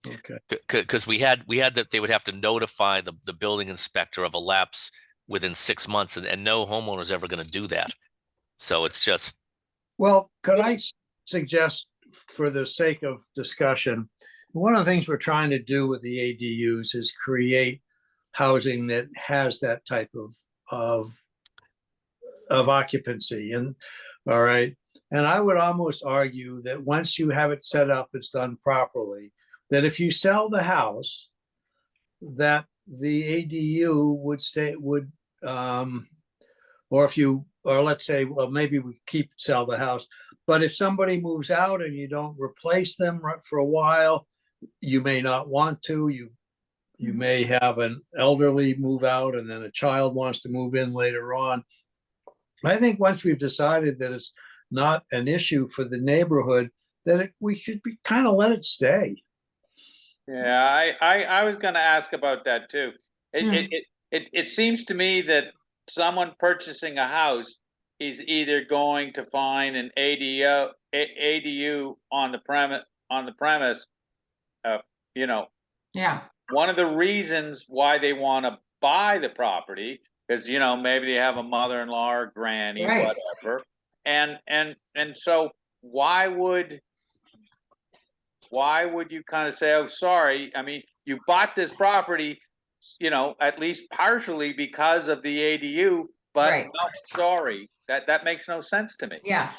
Okay. Because we had that they would have to notify the building inspector of a lapse within 6 months, and no homeowner is ever going to do that. So it's just Well, could I suggest, for the sake of discussion, one of the things we're trying to do with the ADUs is create housing that has that type of occupancy. And all right. And I would almost argue that once you have it set up, it's done properly, that if you sell the house, that the ADU would stay, or let's say, well, maybe we sell the house, but if somebody moves out and you don't replace them for a while, you may not want to, you may have an elderly move out and then a child wants to move in later on. I think once we've decided that it's not an issue for the neighborhood, that we should be kind of let it stay. Yeah, I was gonna ask about that too. Hmm. It seems to me that someone purchasing a house is either going to find an ADU on the premise, uh, you know, Yeah, one of the reasons why they wanna buy the property is, maybe they have a mother-in-law or granny, right. whatever. And so why would you kind of say, oh, sorry? I mean, you bought this property, at least partially because of the ADU, but Right. no, sorry, that makes no sense to me. Yeah,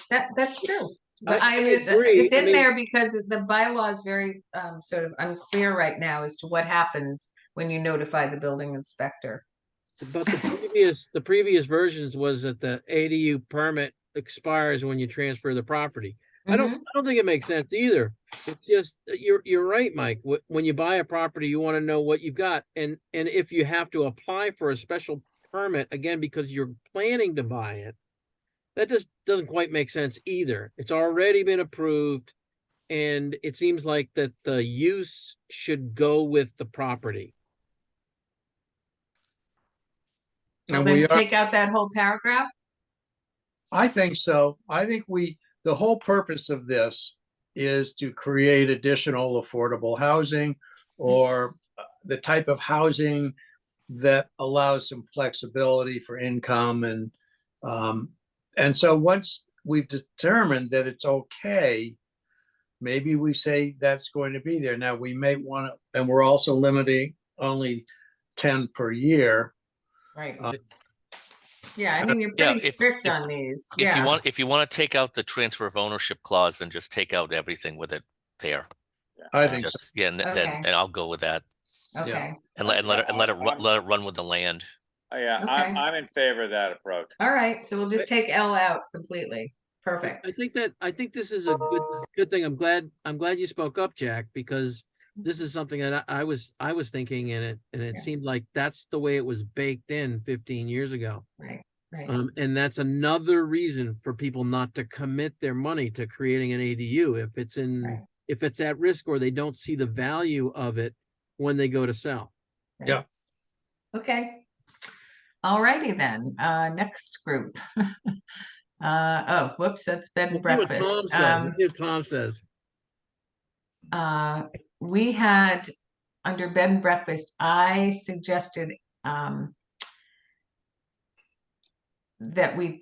that's true. But I it's agree. I in mean- there because the bylaw is very sort of unclear right now as to what happens when you notify the building inspector. But the previous versions was that the ADU permit expires when you transfer the property. I Mhm. don't think it makes sense either. It's just, you're right, Mike. When you buy a property, you want to know what you've got. And if you have to apply for a special permit, again, because you're planning to buy it, that just doesn't quite make sense either. It's already been approved. And it seems like that the use should go with the property. Well, And then we are, take out that whole paragraph. I think so. I think the whole purpose of this is to create additional affordable housing or the type of housing that allows some flexibility for income and so once we've determined that it's okay, maybe we say that's going to be there. Now we may want to, and we're also limiting only 10 per year. Right. Uh, Yeah, I mean, you're Yeah, pretty strict on these. If you Yeah. want to take out the transfer of ownership clause, then just take out everything with it there. I think so. Just, yeah, and then, Okay. and I'll go with that. Okay. And let it run with the land. Yeah, Okay. I'm in favor of that approach. All right. So we'll just take L out completely. Perfect. I think this is a good thing. I'm glad you spoke up, Jack, because this is something that I was thinking, and it Yeah. seemed like that's the way it was baked in 15 years ago. Right. Right. And that's another reason for people not to commit their money to creating an ADU Right. if it's at risk or they don't see the value of it when they go to sell. Right. Yeah. Okay. All righty then. Next group. Oh, whoops, that's bed and Let's see what breakfast. Tom says. Let's see what Tom says. We had under bed and breakfast, I suggested that we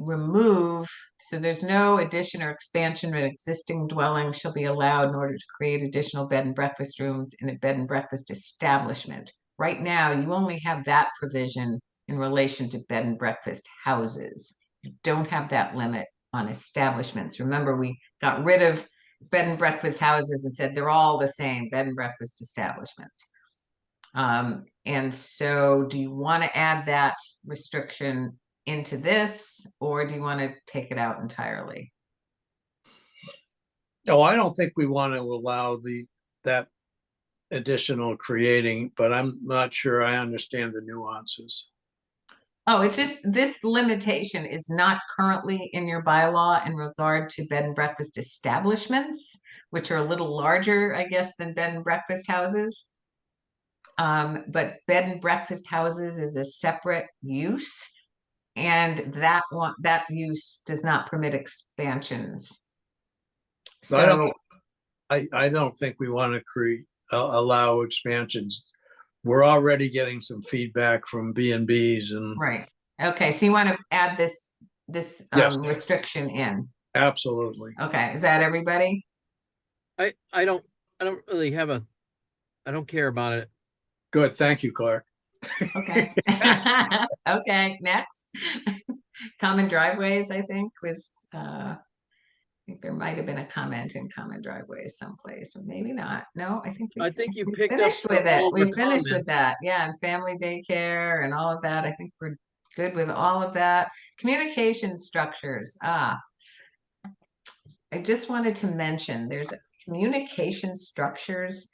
remove, so there's no addition or expansion of an existing dwelling shall be allowed in order to create additional bed and breakfast rooms in a bed and breakfast establishment. Right now, you only have that provision in relation to bed and breakfast houses. You don't have that limit on establishments. Remember, we got rid of bed and breakfast houses and said they're all the same, bed and breakfast establishments. And so do you want to add that restriction into this, or do you want to take it out entirely? No, I don't think we want to allow that additional creating, but I'm not sure I understand the nuances. Oh, it's just this limitation is not currently in your bylaw in regard to bed and breakfast establishments, which are a little larger, I guess, than bed and breakfast houses. But bed and breakfast houses is a separate use, and that use does not permit expansions. So I don't think we want to allow expansions. We're already getting some feedback from B&Bs and right. Okay, so you want to add this Yes. restriction in. Absolutely. Okay, is that everybody? I don't really I don't care about it. Good. Thank you, Clark. Okay. Okay, next. Common driveways, I think was I think there might have been a comment in common driveways someplace, or maybe not. No, I think You we picked up finished with it. all We the finished with comments. that. Yeah, and family daycare and all of that. I think we're good with all of that. Communication structures. I just wanted to mention there's communication structures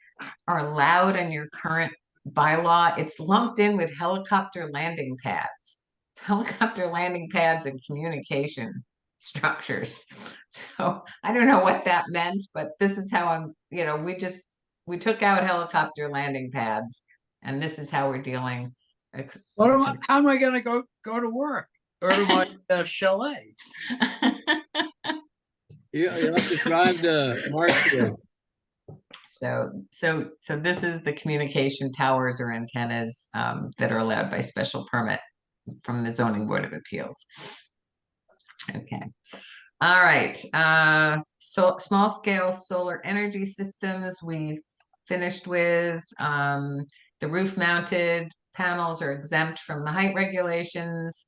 are allowed in your current bylaw. It's lumped in with helicopter landing pads. It's helicopter landing pads and communication structures. So I don't know what that meant, but this is how we just we took out helicopter landing pads, and this is how we're dealing. How am I gonna go to work or to my chalet? You'll have to drive to Marshfield. So this is the communication towers or antennas that are allowed by special permit from the Zoning Board of Appeals. Okay. All right. So small scale solar energy systems we finished with. The roof mounted panels are exempt from the height regulations,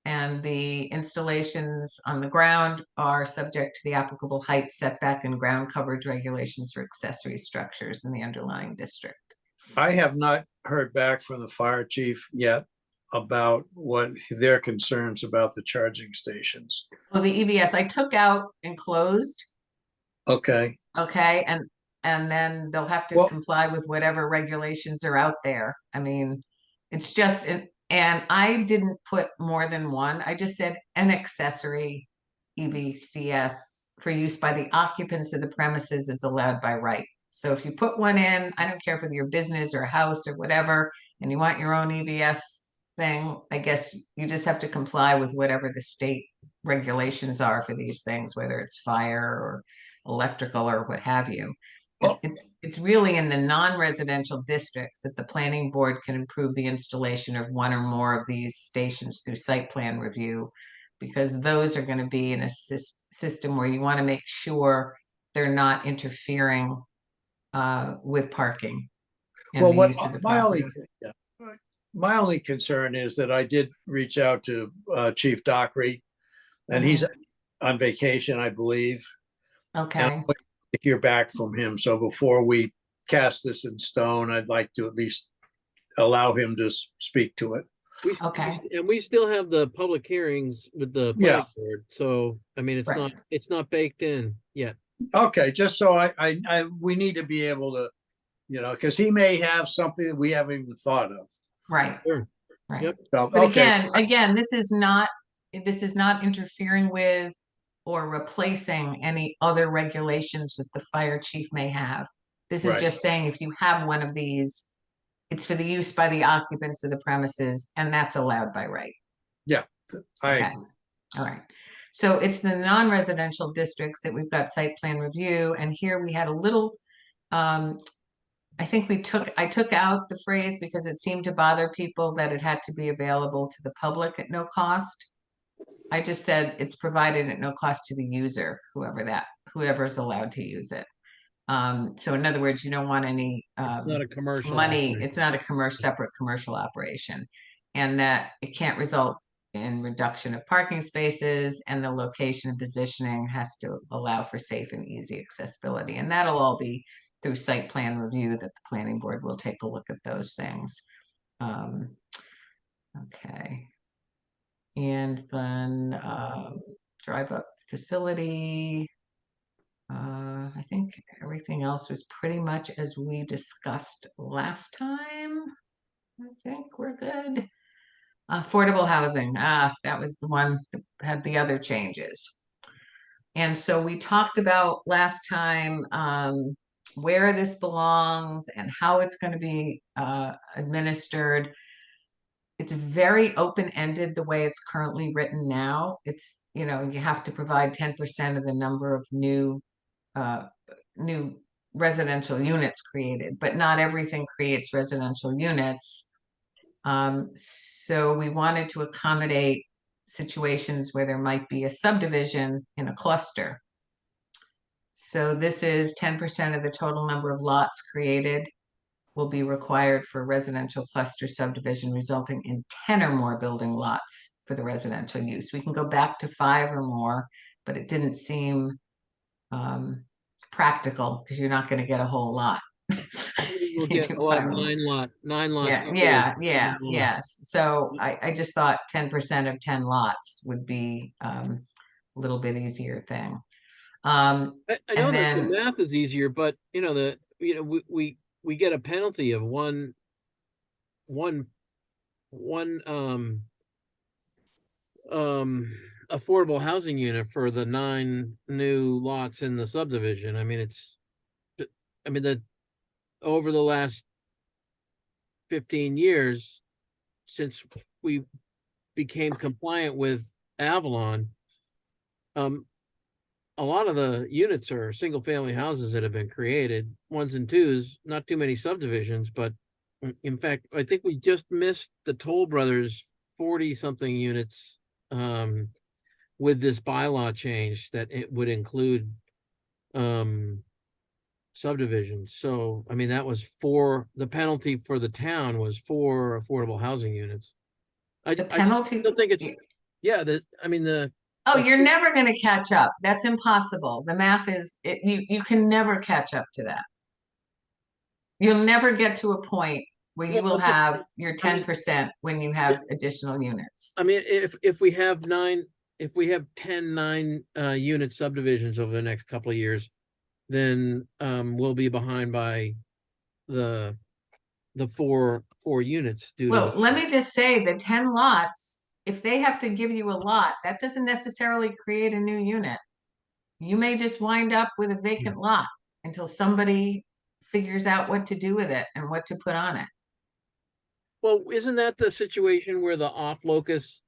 and the installations on the ground are subject to the applicable height setback and ground coverage regulations for accessory structures in the underlying district. I have not heard back from the fire chief yet about what their concerns about the charging stations. Well, the EVS I took out enclosed. Okay, Okay, and then they'll have to Well- comply with whatever regulations are out there. I mean, it's just, and I didn't put more than one. I just said an accessory EVCS for use by the occupants of the premises is allowed by right. So if you put one in, I don't care if it's your business or house or whatever, and you want your own EVS thing, I guess you just have to comply with whatever the state regulations are for these things, whether it's fire or electrical or what have you. Well- It's really in the non-residential districts that the planning board can improve the installation of one or more of these stations through site plan review, because those are going to be in a system where you want to make sure they're not interfering with parking and well, the what use of the my only, property. yeah, my only concern is that I did reach out to Chief Dockery, and he's on vacation, I believe. And Okay, I'm waiting to hear back from him. So before we cast this in stone, I'd like to at least allow him to speak to it. Okay. And we still have the public hearings with the Yeah. planning board, so, I mean, Right. it's not baked in yet. Okay, just so we need to be able to, because he may have something that we haven't even thought of. right, Sure. right. Yep. So, But okay, again, this is not interfering with or replacing any other regulations that the fire chief may have. This is Right. just saying if you have one of these, it's for the use by the occupants of the premises, and that's allowed by right. I Okay. All right. So it's the non-residential districts that we've got site plan review, and here we had a little, I think I took out the phrase because it seemed to bother people that it had to be available to the public at no cost. I just said it's provided at no cost to the user, whoever's allowed to use it. So in other words, you don't want any It's not a commercial. money, operation. it's not a separate commercial operation. And that it can't result in reduction of parking spaces, and the location and positioning has to allow for safe and easy accessibility. And that'll all be through site plan review that the planning board will take a look at those things. Okay. And then drive up facility. I think everything else was pretty much as we discussed last time. I think we're good. Affordable housing, that was the one that had the other changes. And so we talked about last time where this belongs and how it's going to be administered. It's very open-ended the way it's currently written now. It's, you have to provide 10% of the number of new residential units created, but not everything creates residential units. So we wanted to accommodate situations where there might be a subdivision in a cluster. So this is 10% of the total number of lots created will be required for residential cluster subdivision, resulting in 10 or more building lots for the residential use. We can go back to 5 or more, but it didn't seem practical because you're not going to get a whole lot. We'll get a lot of 9 lots. Yes. So I just thought 10% of 10 lots would be a little bit easier thing. I know And that the then, math is easier, but we get a penalty of one affordable housing unit for the 9 new lots in the subdivision. I mean, over the last 15 years, since we became compliant with Avalon, a lot of the units are single family houses that have been created, ones and twos, not too many subdivisions, but in fact, I think we just missed the Toll Brothers 40 something units with this bylaw change that it would include subdivisions. So, I mean, that was the penalty for the town was 4 affordable housing units. I The still penalty. think it's, yeah, I mean, Oh, you're never going to catch up. That's impossible. The math is, you can never catch up to that. You'll never get to a point where you Well, will I'm just- have your I mean- 10% when you have additional units. I mean, if we have 10 unit subdivisions over the next couple of years, then we'll be behind by the four units due to Well, the. let me just say the 10 lots, if they have to give you a lot, that doesn't necessarily create a new unit. You may just wind up with a vacant lot until somebody figures out what to do with it and what to put on it. Well, isn't that the situation where the off locus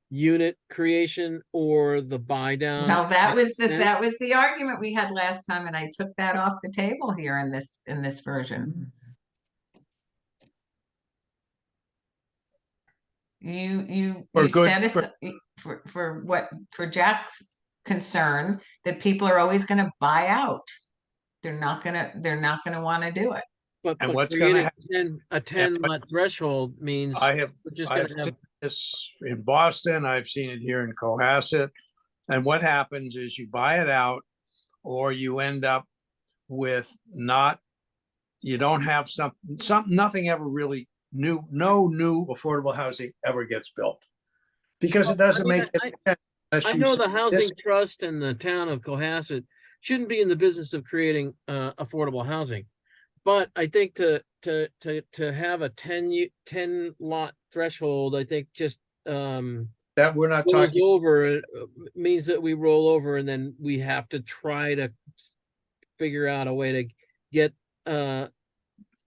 unit creation or the buy down? Well, that was the argument we had last time, and I took that off the table here in this version. You For good- said for Jack's concern that people are always going to buy out. They're not gonna want to do it. But And what's gonna creating a 10 lot threshold means I've we're just seen gonna have. this in Boston, I've seen it here in Cohasset. And what happens is you buy it out or you end up with you don't have nothing ever really no new affordable housing ever gets built. Because it doesn't make any sense. I know the housing trust and the town of Cohasset shouldn't be in the business of creating affordable housing. But I think to have a 10 lot threshold, I think just that we're not rolls talking. over means that we roll over and then we have to try to figure out a way to get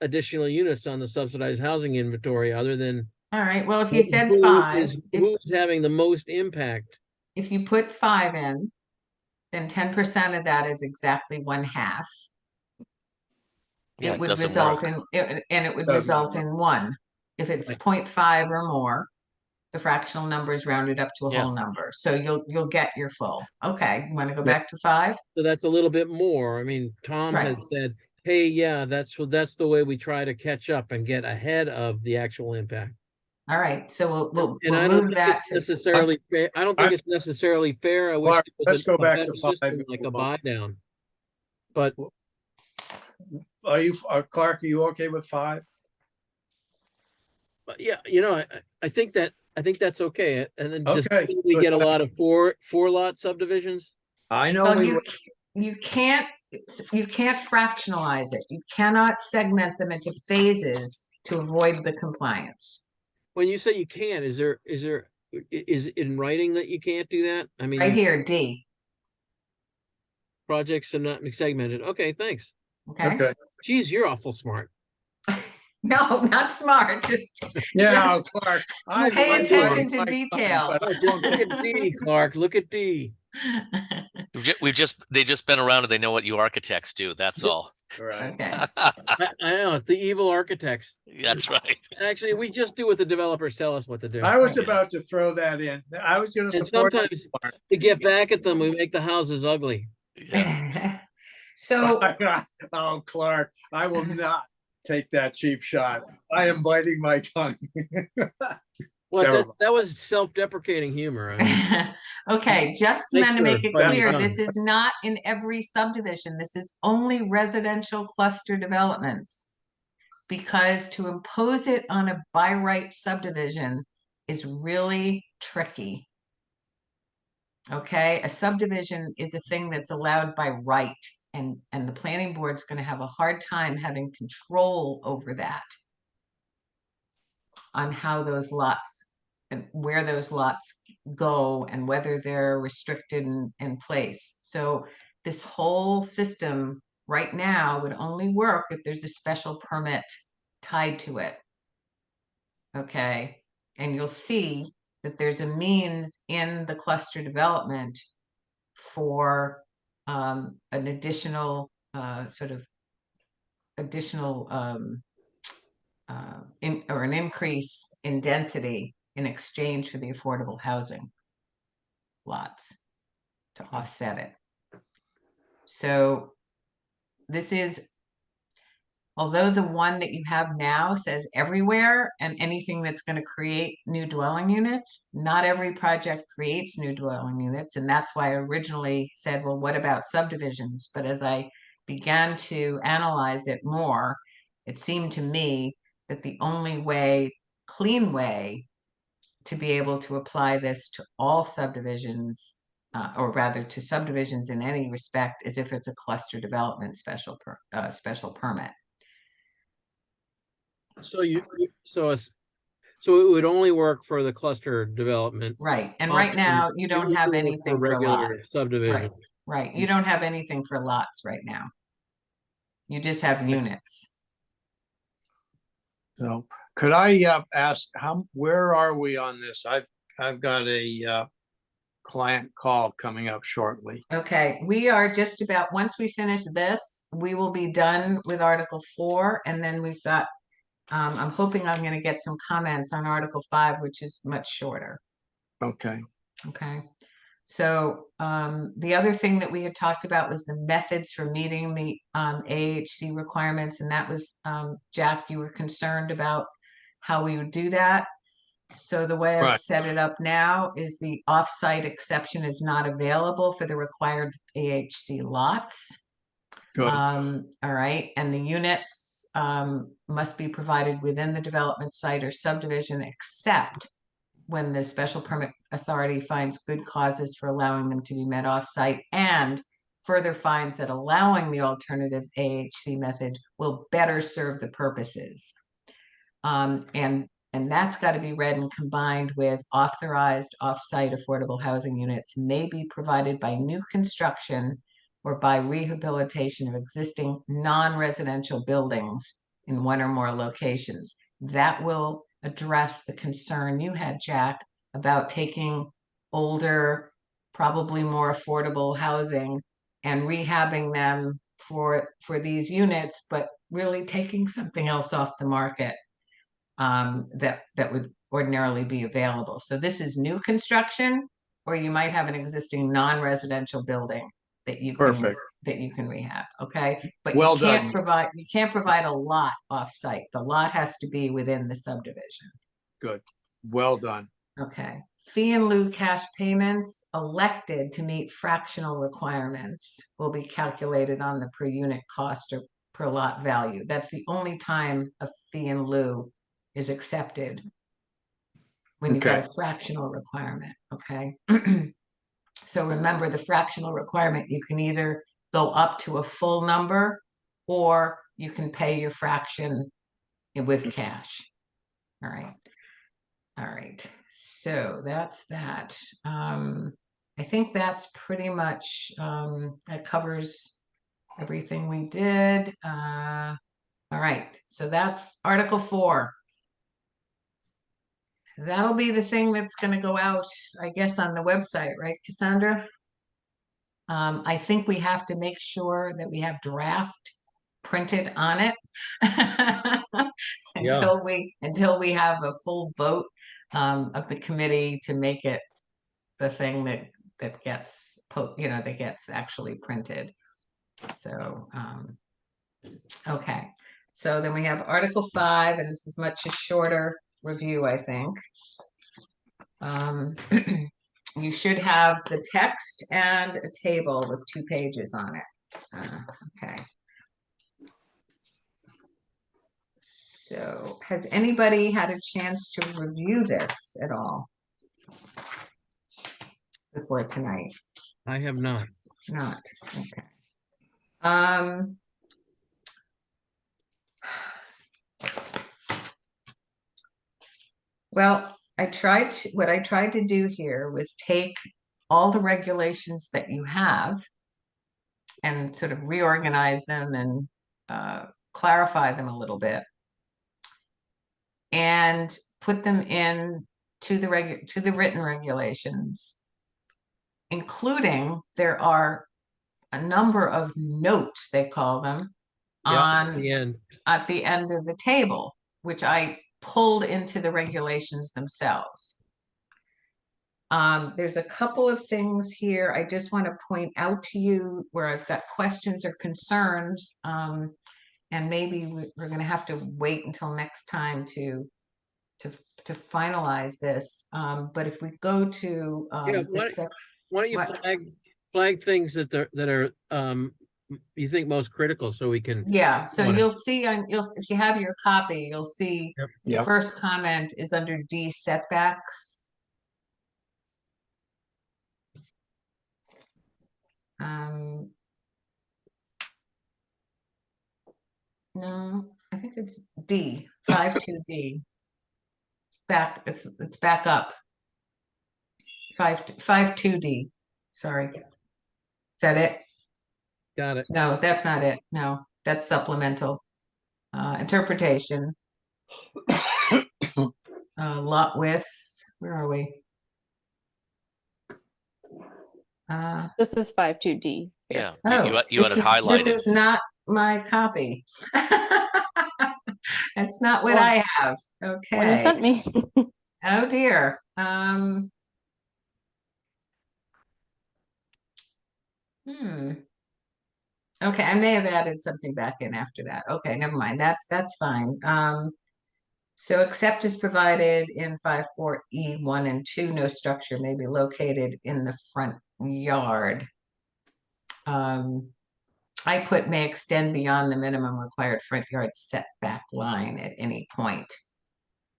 additional units on the subsidized housing inventory other than. All right, well, if you said who's 5, having the most impact. if you put 5 in, then 10% of that is exactly 1/2. Yeah, It it would doesn't result work. in 1. If it's Right. 0.5 or more, the fractional number is rounded up to a Yeah. whole number. So you'll get your full. Okay, you want to go Yeah. back to 5? So that's a little bit more. I mean, Tom Right. has said, hey, yeah, that's the way we try to catch up and get ahead of the actual impact. All right, so we'll And I don't move think that it's to, necessarily fair. I don't think it's necessarily fair. I wish Clark, it was let's go a back better to 5. system, like a buy down. But Clark, are you okay with 5? yeah, I think that's okay. And then just Okay, we good. get a lot of four lot subdivisions. I know well, we you can't fractionalize it. You cannot segment them into phases to avoid the compliance. When you say you can't, is it in writing that you can't do that? I mean, Right here, D, projects are not segmented. Okay, thanks. okay? okay. Geez, you're awful smart. No, not smart, just Yeah, Just Clark. pay attention to detail. Oh, look at D, Clark. Look at D. They just been around and they know what you architects do. That's all. Right. Okay, I know it's the evil architects. That's right. Actually, we just do what the developers tell us what to do. I was about to throw that in. I was going to And support. sometimes to get back at them, we make the houses ugly. Yeah. so, Oh, Clark, I will not take that cheap shot. I am biting my tongue. Well, Terrible. that was self-deprecating humor. I mean, okay, just Thanks to for make it putting clear, it on. this is not in every subdivision. This is only residential cluster developments. Because to impose it on a by right subdivision is really tricky. Okay, a subdivision is a thing that's allowed by right, and the planning board's going to have a hard time having control over that, on how those lots and where those lots go and whether they're restricted in place. So this whole system right now would only work if there's a special permit tied to it. Okay, and you'll see that there's a means in the cluster development for an additional sort of additional or an increase in density in exchange for the affordable housing lots to offset it. So this is, although the one that you have now says everywhere and anything that's going to create new dwelling units, not every project creates new dwelling units. And that's why I originally said, well, what about subdivisions? But as I began to analyze it more, it seemed to me that the only way, clean way, to be able to apply this to all subdivisions, or rather to subdivisions in any respect, is if it's a cluster development special permit. So so it would only work for the cluster development. Right, and right now you don't have anything for regular lots. subdivision. Right, you don't have anything for lots right now. You just have units. So could I ask where are we on this? I've got a client call coming up shortly. Okay, we are just about, once we finish this, we will be done with Article 4, and then we've got, I'm hoping I'm gonna get some comments on Article 5, which is much shorter. Okay, Okay, so the other thing that we had talked about was the methods for meeting the AHC requirements, and that was, Jack, you were concerned about how we would do that. So the way I've right, set it up now is the offsite exception is not available for the required AHC lots. good, All right, and the units must be provided within the development site or subdivision, except when the special permit authority finds good causes for allowing them to be met off-site, and further finds that allowing the alternative AHC method will better serve the purposes. And that's got to be read and combined with authorized off-site affordable housing units may be provided by new construction or by rehabilitation of existing non-residential buildings in one or more locations. That will address the concern you had, Jack, about taking older, probably more affordable housing and rehabbing them for these units, but really taking something else off the market that would ordinarily be available. So this is new construction, or you might have an existing non-residential building that you can rehab. Okay, but well you can't done. provide a lot off-site. The lot has to be within the subdivision. Good, well done. Okay, fee in lieu cash payments elected to meet fractional requirements will be calculated on the per unit cost or per lot value. That's the only time a fee in lieu is accepted, when you've got a fractional requirement. Okay. So remember, the fractional requirement, you can either go up to a full number or you can pay your fraction with cash. All right. All right, so that's that. I think that's pretty much, that covers everything we did. All right, so that's Article 4. That'll be the thing that's gonna go out, I guess, on the website, right, Cassandra? I think we have to make sure that we have draft printed on it until we have a full vote of the committee to make it the thing that gets that gets actually printed. So okay, so then we have Article 5, and this is much a shorter review, I think. You should have the text and a table with 2 pages on it. Okay. So has anybody had a chance to review this at all before tonight? I have not. Not, okay. Well, what I tried to do here was take all the regulations that you have and sort of reorganize them and clarify them a little bit. And put them in to the written regulations, including there are a number of notes, they call them, Yeah, at on the end. at the end of the table, which I pulled into the regulations themselves. There's a couple of things here I just want to point out to you where I've got questions or concerns, and maybe we're going to have to wait until next time to finalize this. But if we go to Yeah, the why don't you what? flag things that are you think most critical so we can. Yeah, so on it. you'll see if you have your copy, you'll see Yep. the Yep. first comment is under D, setbacks. No, I think it's D, 5.2D. It's back up. 5.2D. Sorry. Is that it? Got it. No, that's not it. No, that's supplemental. Interpretation. Lot width. Where are we? This is 5.2D. Yeah, Oh, you had it this highlighted. is not my copy. That's not what Oh. I have. One you Okay. sent me. Oh dear. Okay, I may have added something back in after that. Okay, never mind. That's fine. So except is provided in 5.4E1 and 2, no structure may be located in the front yard. I put may extend beyond the minimum required front yard setback line at any point,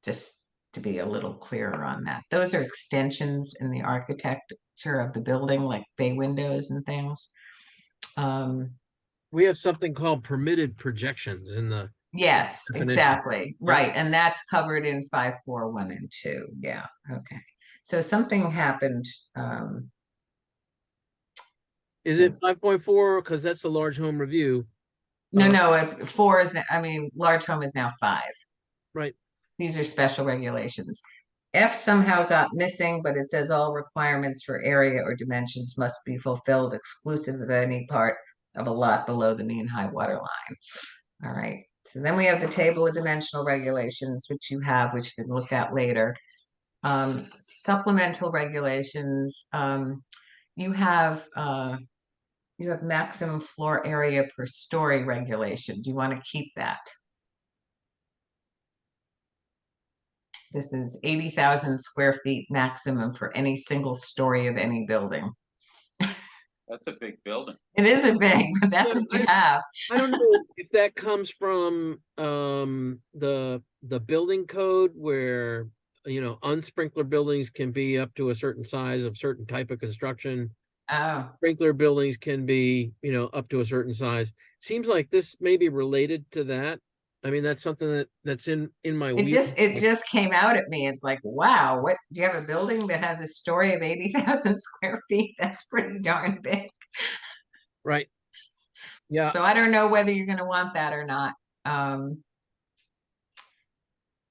just to be a little clearer on that. Those are extensions in the architecture of the building, like bay windows and things. We have something called permitted projections in the. Yes, Definition. exactly. Right. And that's covered in 5.4.1 and 2. Yeah. Okay. So something happened. Is it 5.4? Because that's the large home review. No, if 4 is, I mean, large home is now 5. Right. These are special regulations. F somehow got missing, but it says all requirements for area or dimensions must be fulfilled exclusive of any part of a lot below the mean high water line. All right. So then we have the table of dimensional regulations, which you have, which you can look at later. Supplemental regulations. You have maximum floor area per story regulation. Do you want to keep that? This is 80,000 square feet maximum for any single story of any building. That's a big building. It is a big, but that's what you have. I don't know if that comes from the building code where unsprinkler buildings can be up to a certain size of certain type of construction. Oh, Sprinkler buildings can be up to a certain size. Seems like this may be related to that. I mean, that's something that's in my it just came out at me. It's like, wow, what do you have a building that has a story of 80,000 square feet? That's pretty darn big. Right. Yeah. So I don't know whether you're going to want that or not.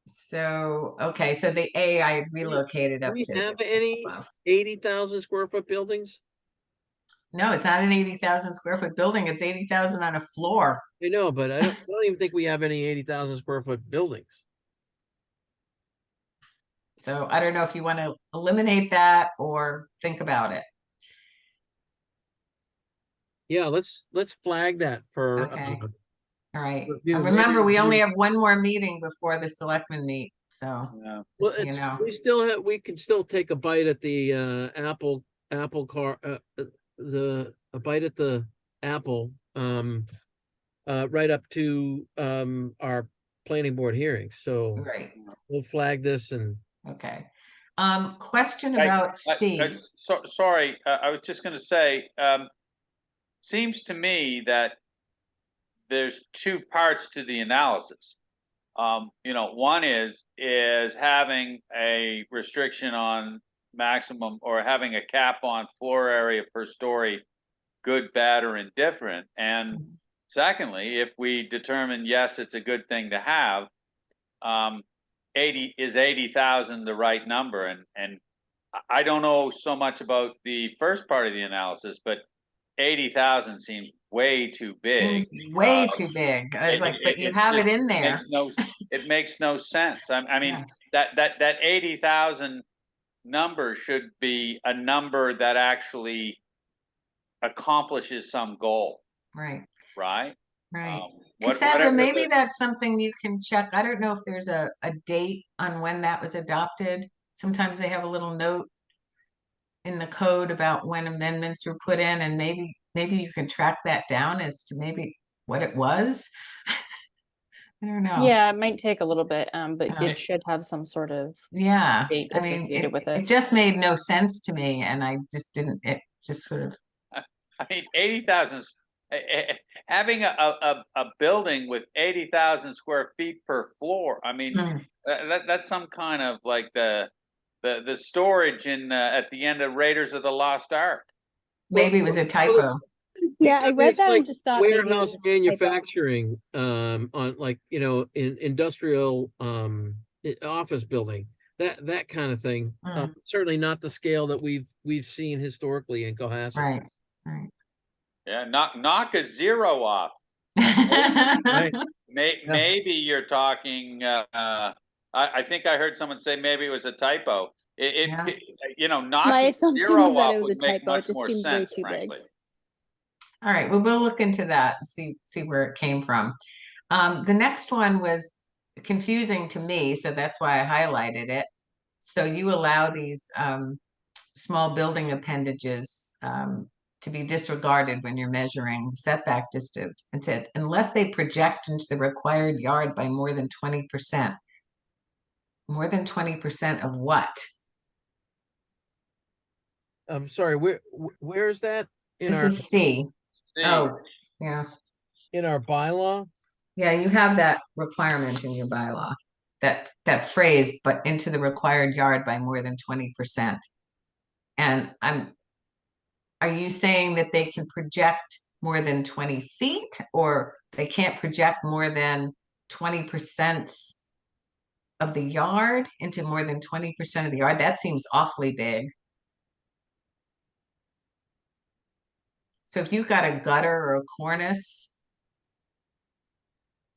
So, okay, so the A I relocated up Do we to. have any 80,000 square foot buildings? No, it's not an 80,000 square foot building. It's 80,000 on a floor. I know, but I don't even think we have any 80,000 square foot buildings. So I don't know if you want to eliminate that or think about it. Yeah, let's flag that for. Okay. All right. Review. Remember, Maybe we only review. have one more meeting before the selectmen meet. So, Yeah. Well, just so you know. we can still take a bite at the apple car a bite at the apple right up to our planning board hearings. So Right. we'll flag this and. Okay. Question about C. Sorry, I was just gonna say, seems to me that there's two parts to the analysis. One is having a restriction on maximum or having a cap on floor area per story good, bad, or indifferent. And Mhm. secondly, if we determine, yes, it's a good thing to have, 80,000 the right number? And I don't know so much about the first part of the analysis, but 80,000 seems way too big. Seems way too big. I was like, but you have it in there. It makes no sense. I mean, Yeah. that 80,000 number should be a number that actually accomplishes some goal, Right, right? right. What Cassandra, whatever maybe the, that's something you can check. I don't know if there's a date on when that was adopted. Sometimes they have a little note in the code about when amendments were put in, and maybe you can track that down as to maybe what it was. I don't know. Yeah, it might take a little bit, but Yeah. it should have some sort of Yeah, date I mean, associated with it. it just made no sense to me, and I just didn't, it just sort of, I mean, 80,000, having a building with 80,000 square feet per floor. I mean, Hmm, that's some kind of like the storage in at the end of Raiders of the Lost Ark. maybe it was a typo. Yeah, I read It's that like and just thought maybe it warehouse was a typo. manufacturing, on like, in industrial, office building, that kind of thing. Mm, Certainly not the scale that we've seen historically in Cohasset. right, right. Yeah, knock a zero off. Right. Yeah. Maybe you're talking. I think I heard someone say maybe it was a typo. Yeah. You know, My knocking assumption zero was that off it was a would make typo. It much just more seemed way sense, too big. frankly. All right, well, we'll look into that and see where it came from. The next one was confusing to me, so that's why I highlighted it. So you allow these small building appendages to be disregarded when you're measuring setback distance. It said, unless they project into the required yard by more than 20%. More than 20% of what? I'm sorry, where is that in This our, is C. See, Oh, yeah. in our bylaw? Yeah, you have that requirement in your bylaw. That phrase, but into the required yard by more than 20%. And are you saying that they can project more than 20 feet, or they can't project more than 20% of the yard into more than 20% of the yard? That seems awfully big. So if you've got a gutter or a cornice,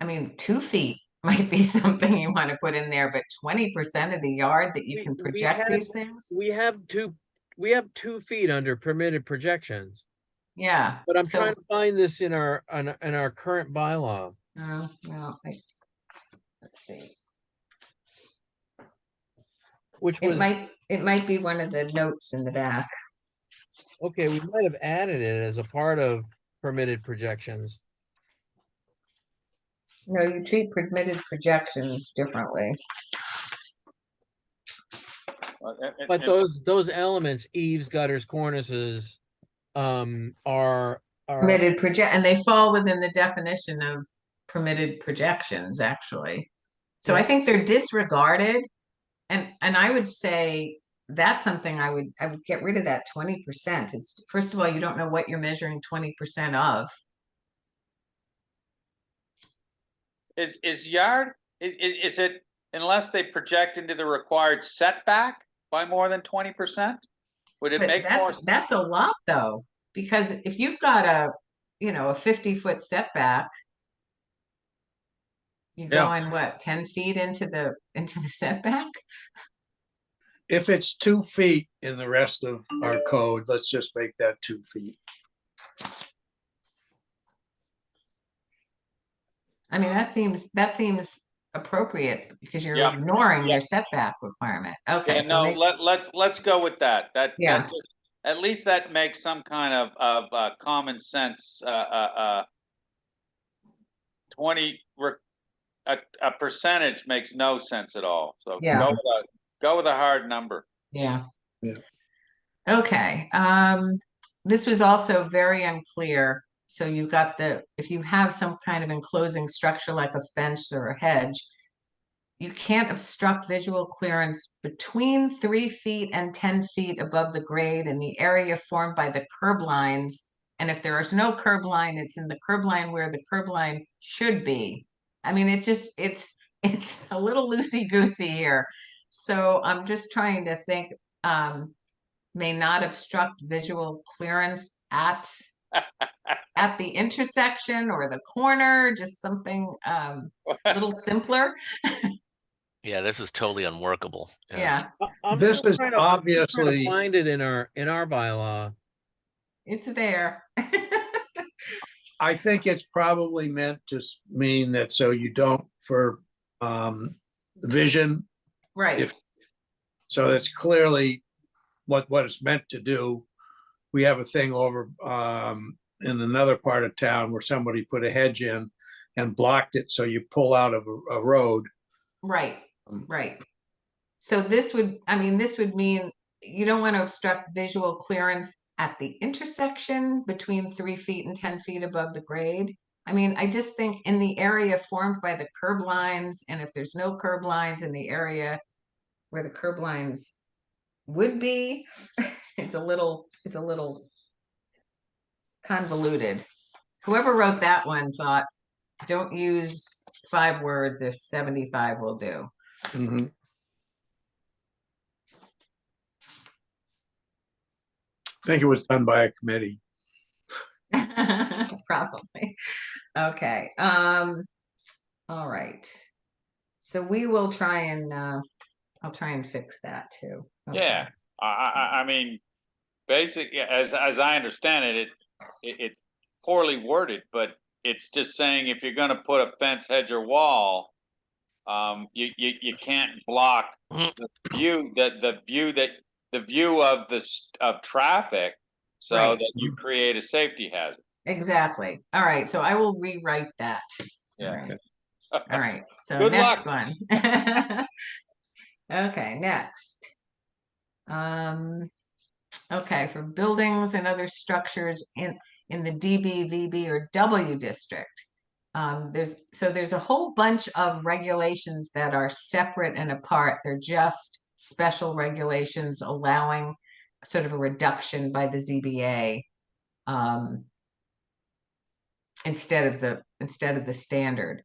I mean, 2 feet might be something you want to put in there, but 20% of the yard that you can project these things? We have 2 feet under permitted projections, Yeah. but I'm So, trying to find this in our current bylaw. well, let's see. Which It was, might be one of the notes in the back. okay, we might have added it as a part of permitted projections. No, you treat permitted projections differently. But those elements, eaves, gutters, cornices, are Permitted project, and they fall within the definition of permitted projections, actually. So I Yeah. think they're disregarded, and I would say that's something I would get rid of that 20%. It's, first of all, you don't know what you're measuring 20% of. is it unless they project into the required setback by more than 20%? Would it But make more? that's a lot though, because if you've got a 50-foot setback, you're Yeah. going what, 10 feet into the setback? If it's 2 feet in the rest of our code, let's just make that 2 feet. I mean, that seems appropriate because you're Yeah. ignoring Yeah. your setback requirement. Okay, Yeah, so no, let's go with that. Yeah. Just, at least that makes some kind of common sense. 20 a percentage makes no sense at all. So Yeah. go with a hard number. yeah. Yeah. Okay. This was also very unclear. So you got if you have some kind of enclosing structure like a fence or a hedge, you can't obstruct visual clearance between 3 feet and 10 feet above the grade in the area formed by the curb lines And if there is no curb line, it's in the curb line where the curb line should be. I mean, it's a little loosey-goosey here. So I'm just trying to think, may not obstruct visual clearance at the intersection or the corner, just something a little simpler. Yeah, this is totally unworkable. Yeah, I'm This still is trying to obviously, find it in our bylaw. it's there. I think it's probably meant to mean that so you don't for vision. Right. If so, that's clearly what it's meant to do. We have a thing over in another part of town where somebody put a hedge in and blocked it, so you pull out of a road. Right. Right. So this would, I mean, this would mean you don't want to obstruct visual clearance at the intersection between 3 feet and 10 feet above the grade. I mean, I just think in the area formed by the curb lines, and if there's no curb lines in the area where the curb lines would be, it's a little convoluted. Whoever wrote that one thought, don't use 5 words if 75 will do. Mhm. I think it was done by a committee. Probably. Okay. All right. So we will try and I'll try and fix that too. Okay. Yeah, I mean, basically, as I understand it, it's poorly worded, but it's just saying if you're gonna put a fence, hedge, or wall, you can't block the view of traffic, so Right. that you create a safety hazard. Exactly. All right. So I will rewrite that. All Yeah. right. All right. So Good next luck. one. Okay, next. Okay, for buildings and other structures in the DB, VB, or W district. There's a whole bunch of regulations that are separate and apart. They're just special regulations allowing sort of a reduction by the ZBA instead of the standard.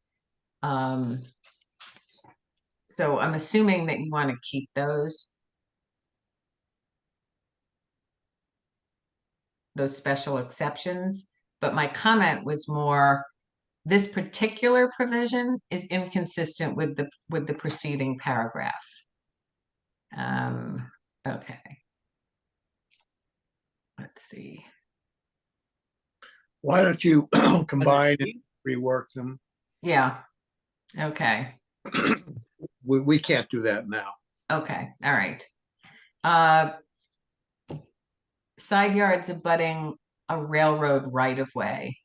So I'm assuming that you want to keep those special exceptions, but my comment was more, this particular provision is inconsistent with the preceding paragraph. Okay. Let's see. Why don't you combine and rework them? Yeah. Okay. We can't do that now. Okay. All right. Side yards abutting a railroad right of way.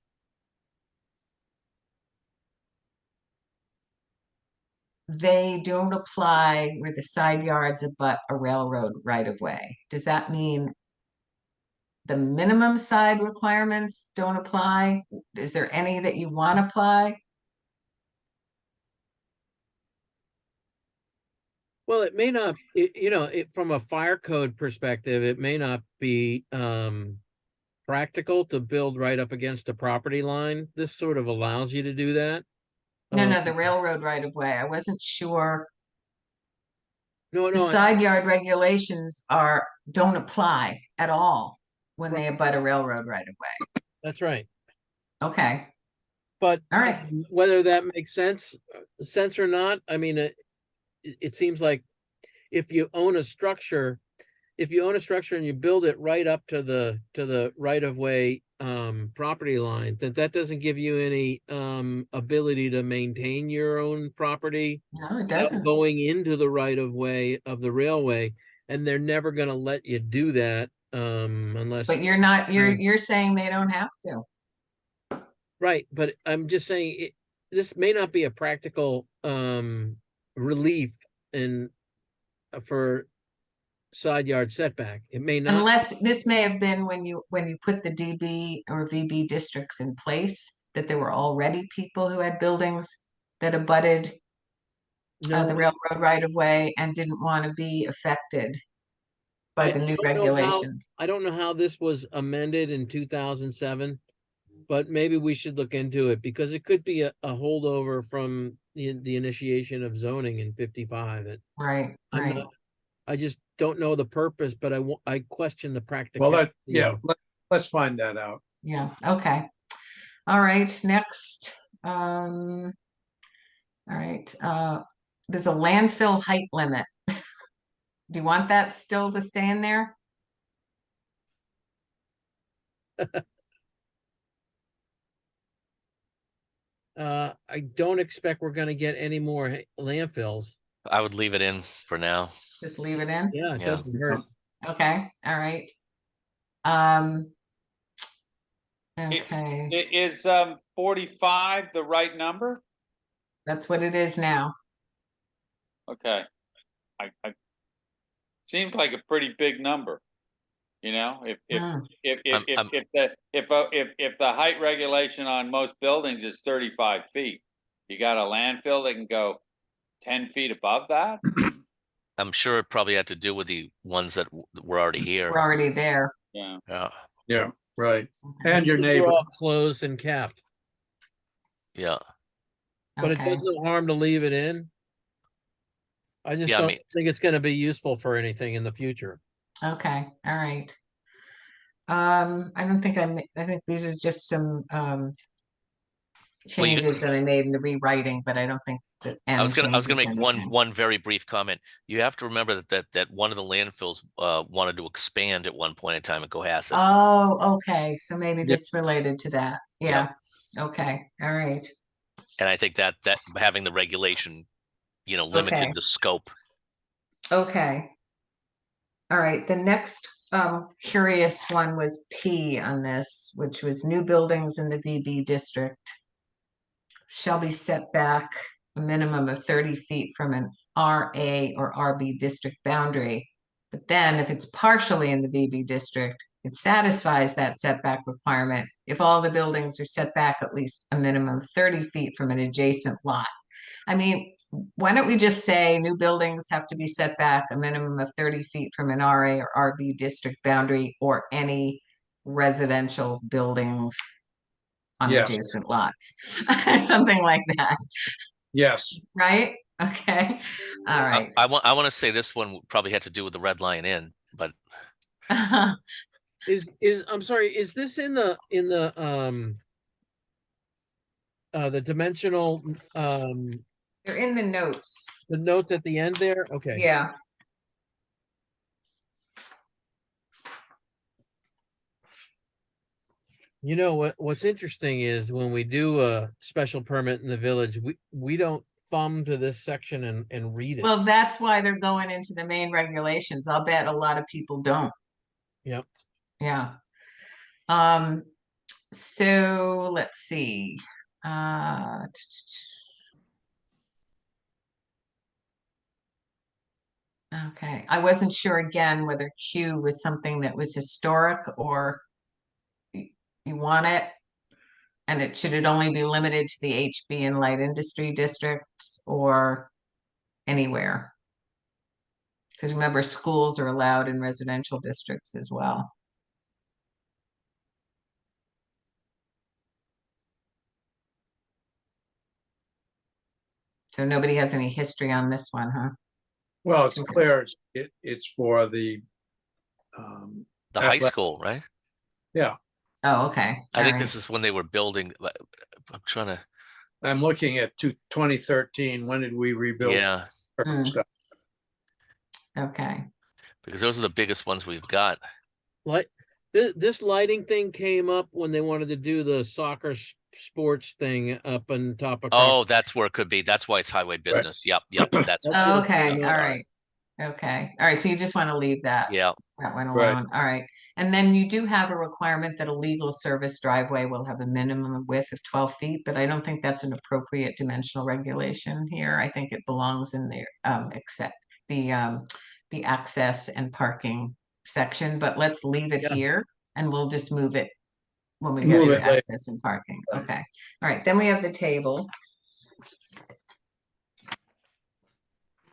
They don't apply where the side yards abut a railroad right of way. Does that mean the minimum side requirements don't apply? Is there any that you want to apply? Well, it may not, from a fire code perspective, it may not be practical to build right up against a property line. This sort of allows you to do that. No, the railroad right of way. I wasn't sure. No, The side yard regulations don't apply at all when they abut a railroad right of way. that's right. Okay. But All right. whether that makes sense or not, I mean, it seems like if you own a structure and you build it right up to the right of way property line, that doesn't give you any ability to maintain your own property No, it without doesn't. going into the right of way of the railway, and they're never going to let you do that unless. But you're saying they don't have to. Right, but I'm just saying this may not be a practical relief for side yard setback. It may not. Unless this may have been when you put the DB or VB districts in place, that there were already people who had buildings that abutted No, the railroad right of way and didn't want to be affected. by I the new don't know how- regulation. I don't know how this was amended in 2007, but maybe we should look into it because it could be a holdover from the initiation of zoning in 55. Right, I'm right. not, I just don't know the purpose, but I question the Well, practicality. let's find that out. Yeah, okay. All right, next, all right, there's a landfill height limit. Do you want that still to stay in there? I don't expect we're gonna get any more landfills. I would leave it in for now. Just leave it in? Yeah, it Yeah. doesn't hurt. Okay, all right. Um. It- Okay, Is 45 the right number? that's what it is now. Okay. I seems like a pretty big number. You know, Hmm. if the height regulation on most buildings is 35 feet, you got a landfill that can go 10 feet above that? I'm sure it probably had to do with the ones that were already We're here. already there. Yeah. Yeah, Yeah, right. Okay. And your They're neighbor. all closed and capped, yeah. but it Okay. does no harm to leave it in. I just Yeah, I don't mean- think it's gonna be useful for anything in the future. Okay, all right. I don't think I think these are just some Well, you- changes that I made in the rewriting, but I don't think that I was gonna changes make anything. one very brief comment. You have to remember that one of the landfills wanted to expand at one point in time in Cohasset. Oh, okay, so maybe Yeah. this related to that. Yeah, okay, all right. And I think that having the regulation, limited Okay. the scope. Okay. All right, the next curious one was P on this, which was new buildings in the VB district shall be set back a minimum of 30 feet from an RA or RB district boundary. But then if it's partially in the VB district, it satisfies that setback requirement if all the buildings are set back at least a minimum of 30 feet from an adjacent lot. I mean, why don't we just say new buildings have to be set back a minimum of 30 feet from an RA or RB district boundary or any residential buildings on Yes. adjacent lots, something like that, Yes, right? Okay, all right. I want to say this one probably had to do with the Red Lion Inn, but I'm sorry, is this in the dimensional, They're in the notes. the notes at the end there? Okay. Yeah, You know what's interesting is when we do a special permit in the village, we don't thumb to this section and read it. well, that's why they're going into the main regulations. I'll bet a lot of people don't. Yep. Yeah. So let's see. Okay, I wasn't sure again whether Q was something that was historic or you want it. And should it only be limited to the HB and light industry districts or anywhere? Because remember, schools are allowed in residential districts as well. So nobody has any history on this one, huh? well, it's Okay. clear it's for the the high Athletic. school, right? Yeah, Oh, okay. I think this is when they were building. I'm trying to. I'm looking at 2013. When did we rebuild? Yeah, Stuff? Okay. because those are the biggest ones we've got. Like this lighting thing came up when they wanted to do the soccer sports thing up on top of. Oh, that's where it could be. That's why it's highway business. Yep. That's That's what it Okay, came all up. right. Okay, all right, so you just want to leave that Yeah. one Right. alone, all right. And then you do have a requirement that a legal service driveway will have a minimum width of 12 feet, but I don't think that's an appropriate dimensional regulation here. I think it belongs in the except the access and parking section, but let's leave it Yeah. here and we'll just move it when we Move get it to later. access and parking. Right. Okay, all right, then we have the table.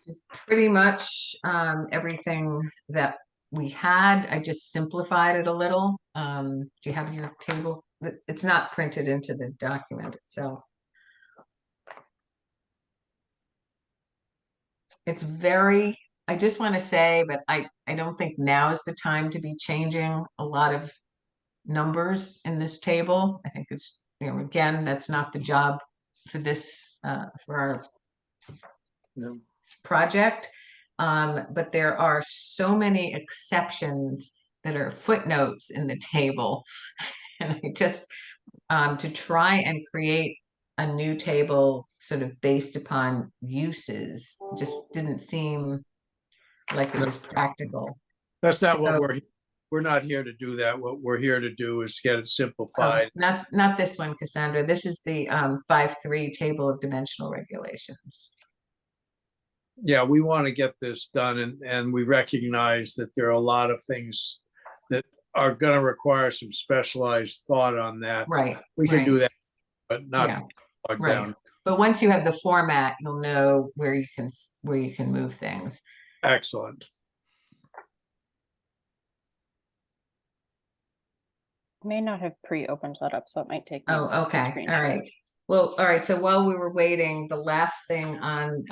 It's pretty much everything that we had. I just simplified it a little. Do you have your table? It's not printed into the document itself. It's very, I just want to say, but I don't think now is the time to be changing a lot of numbers in this table. I think it's, again, that's not the job for this, for our No. project. But there are so many exceptions that are footnotes in the table. And I just, to try and create a new table sort of based upon uses, just didn't seem like it was practical. That's not what So- we're not here to do that. What we're here to do is get it Oh, simplified. not this one, Cassandra. This is the 5.3 table of dimensional regulations. Yeah, we want to get this done and we recognize that there are a lot of things that are going to require some specialized thought on that. Right. We can do right. that, but not Yeah, bog right. down. But once you have the format, you'll know where you can move things. Excellent. May not have pre-opened that up, so it might take me a minute Oh, to okay. screen All share. right. Well, all right. So while we were waiting, the last thing on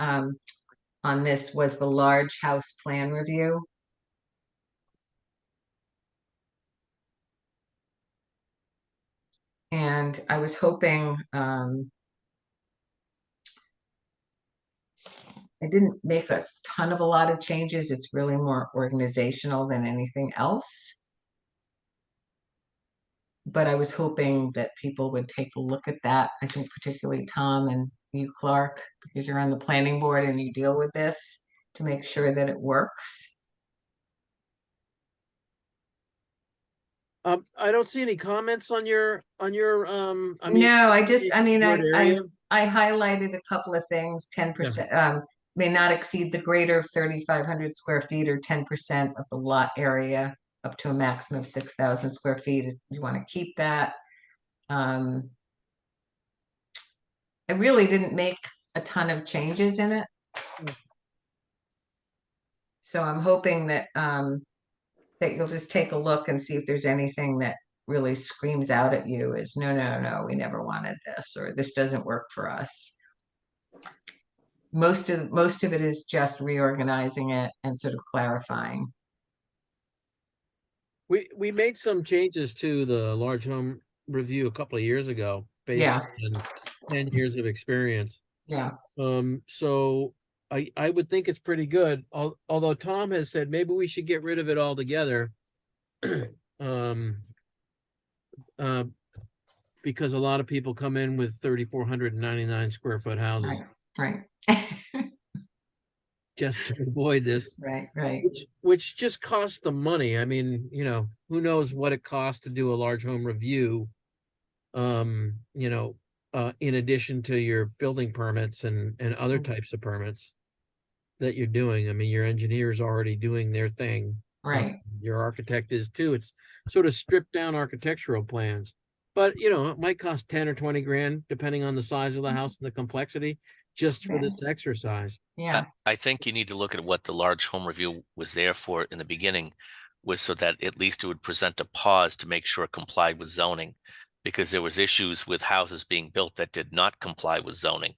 this was the large house plan review. And I was hoping, I didn't make a ton of a lot of changes. It's really more organizational than anything else. But I was hoping that people would take a look at that. I think particularly Tom and you, Clark, because you're on the planning board and you deal with this, to make sure that it works. I don't see any comments on your, I mean. No, I mean, word area. I highlighted a couple of things, 10%, may not exceed the greater of 3,500 square feet or 10% of the lot area up to a maximum of 6,000 square feet. You want to keep that. I really didn't make a ton of changes in it. So I'm hoping that, that you'll just take a look and see if there's anything that really screams out at you as no, we never wanted this, or this doesn't work for us. Most of it is just reorganizing it and sort of clarifying. We made some changes to the large home review a couple of years ago, based Yeah. on 10 years of experience. Yeah, So I would think it's pretty good. Although Tom has said maybe we should get rid of it altogether. Because a lot of people come in with 3,499 square foot houses right, just to avoid this, right. which just costs them money. I mean, who knows what it costs to do a large home review. In addition to your building permits and other types of permits that you're doing. I mean, your engineer's already doing their thing. Right. Your architect is too. It's sort of stripped down architectural plans. But it might cost 10 or 20 grand, depending on the size of the house and the complexity, just for this Yes. exercise. Yeah, I think you need to look at what the large home review was there for in the beginning, was so that at least it would present a pause to make sure it complied with zoning, because there was issues with houses being built that did not comply with zoning.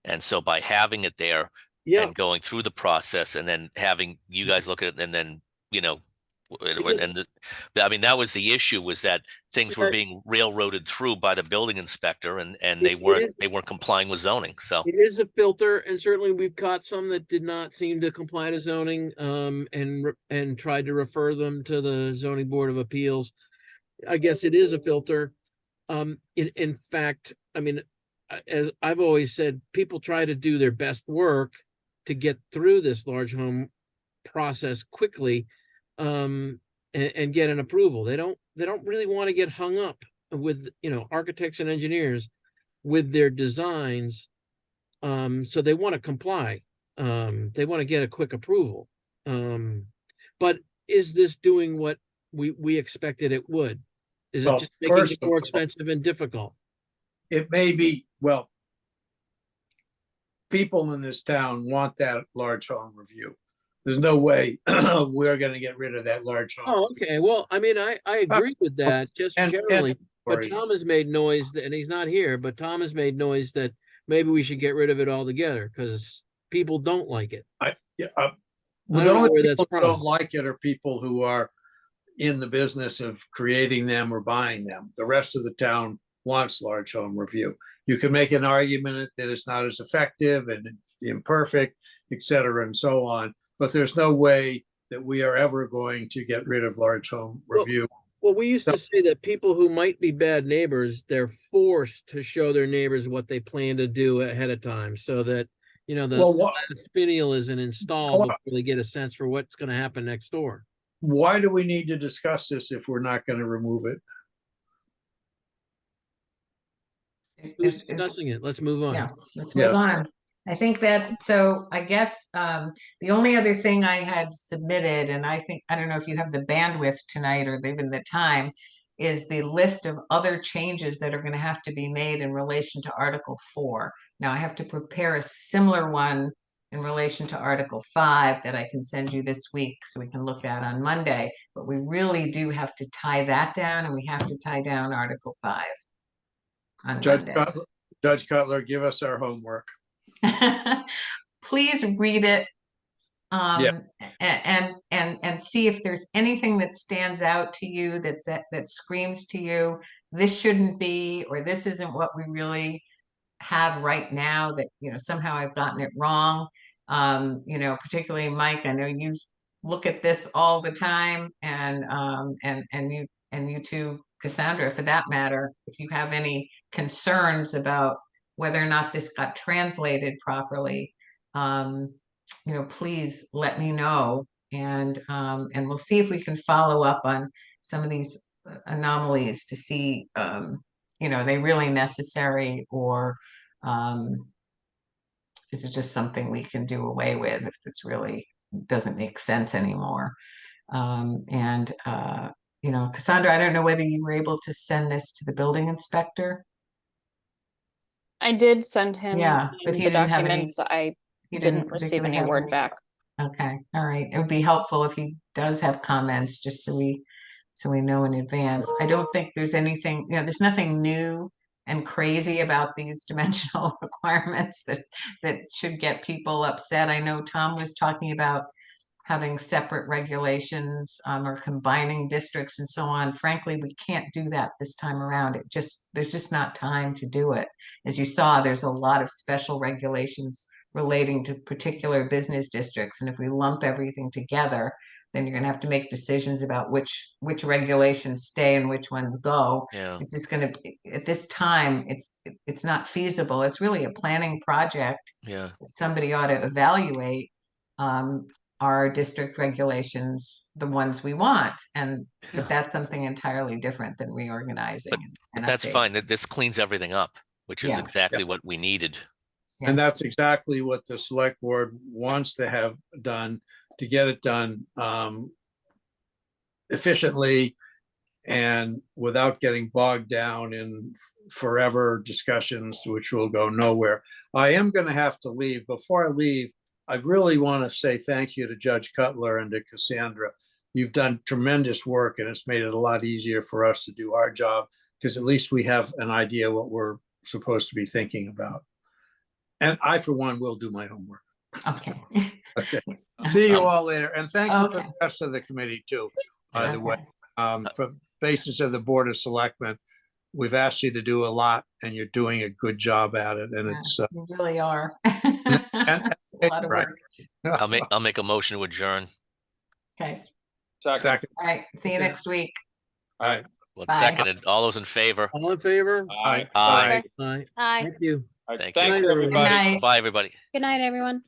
And so by having it there Yeah, and going through the process and then having you guys look at it and then, I mean, that was the issue, was that things were Right. being railroaded through by the building inspector and It- they it weren't is- complying with zoning. So it is a filter, and certainly we've caught some that did not seem to comply to zoning, and tried to refer them to the zoning board of appeals. I guess it is a filter. In fact, I mean, as I've always said, people try to do their best work to get through this large home process quickly, and get an approval. They don't really want to get hung up with, architects and engineers with their designs. So they want to comply. They want to get a quick approval. But is this doing what we expected it would? Is it Well, just making first it of more all- expensive and difficult? It may be, well, people in this town want that large home review. there's no way we're gonna get rid of that large home. Oh, okay. Well, I mean, I agree with that just and- generally, but sorry. Tom has made noise and he's not here, but Tom has made noise that maybe we should get rid of it altogether because people don't like it. Yeah, I the don't know only where that's people who don't from. like it are people who are in the business of creating them or buying them. The rest of the town wants large home review. You can make an argument that it's not as effective and imperfect, et cetera, and so on. But there's no way that we are ever going to get rid of large home Well, review. Well, we used to say that people who might be bad neighbors, they're forced to show their neighbors what they plan to do ahead of time so that, you know, the Well, last finial isn't installed before they get a sense for what's going to happen next door. why do we need to discuss this if we're not going to remove it? Who's If- discussing it? Let's move on. Yeah, let's Yeah. move on. I think that's, so I guess, the only other thing I had submitted, and I think, I don't know if you have the bandwidth tonight or even the time, is the list of other changes that are gonna have to be made in relation to Article 4. Now, I have to prepare a similar one in relation to Article 5 that I can send you this week so we can look at on Monday. But we really do have to tie that down, and we have to tie down Article 5 on Monday. Judge Cutler, give us our homework. Please read it. Yeah. And see if there's anything that stands out to you that screams to you, this shouldn't be, or this isn't what we really have right now, that, you know, somehow I've gotten it wrong. You know, particularly Mike, I know you look at this all the time, and you too, Cassandra, for that matter, if you have any concerns about whether or not this got translated properly, you know, please let me know, and we'll see if we can follow up on some of these anomalies to see, you know, are they really necessary, or is it just something we can do away with if this really doesn't make sense anymore? You know, Cassandra, I don't know whether you were able to send this to the building inspector. I did send him Yeah, but he the didn't have any- documents. I He didn't receive particularly any have word back. Okay, all right. It would be helpful if he does have comments, just so we know in advance. I don't think there's anything, you know, there's nothing new and crazy about these dimensional requirements that should get people upset. I know Tom was talking about having separate regulations, or combining districts and so on. Frankly, we can't do that this time around. There's just not time to do it. As you saw, there's a lot of special regulations relating to particular business districts. And if we lump everything together, then you're gonna have to make decisions about which regulations stay and which ones go. Yeah. It's just gonna, at this time, it's not feasible. It's really a planning project. Yeah. Somebody ought to evaluate, our district regulations, the ones we want, but that's something entirely different than reorganizing. and That's updating. fine. This cleans everything up, which is Yeah. exactly what we needed. Yeah. And that's exactly what the select board wants to have done, to get it done efficiently and without getting bogged down in forever discussions, which will go nowhere. I am going to have to leave. Before I leave, I really want to say thank you to Judge Cutler and to Cassandra. You've done tremendous work, and it's made it a lot easier for us to do our job, because at least we have an idea what we're supposed to be thinking about. And I, for one, will do my homework. Okay. Okay. See you all later. And thank you for Okay. the rest of the committee too, by the way. Okay. For basis of the Board of Selectmen, we've asked you to do a lot and you're doing a good job at it. And Yeah, it's, you really are. It's a lot of right. work. I'll make a motion to adjourn. Okay, Second. all right, see you Okay. next week. All right. Let's Bye. second it. All those in favor? All in favor? Aye. Aye. Aye. Aye. Thank you. All right, Thank you. thanks, Good night, everybody. Good night. Bye, everybody. Good night, everyone.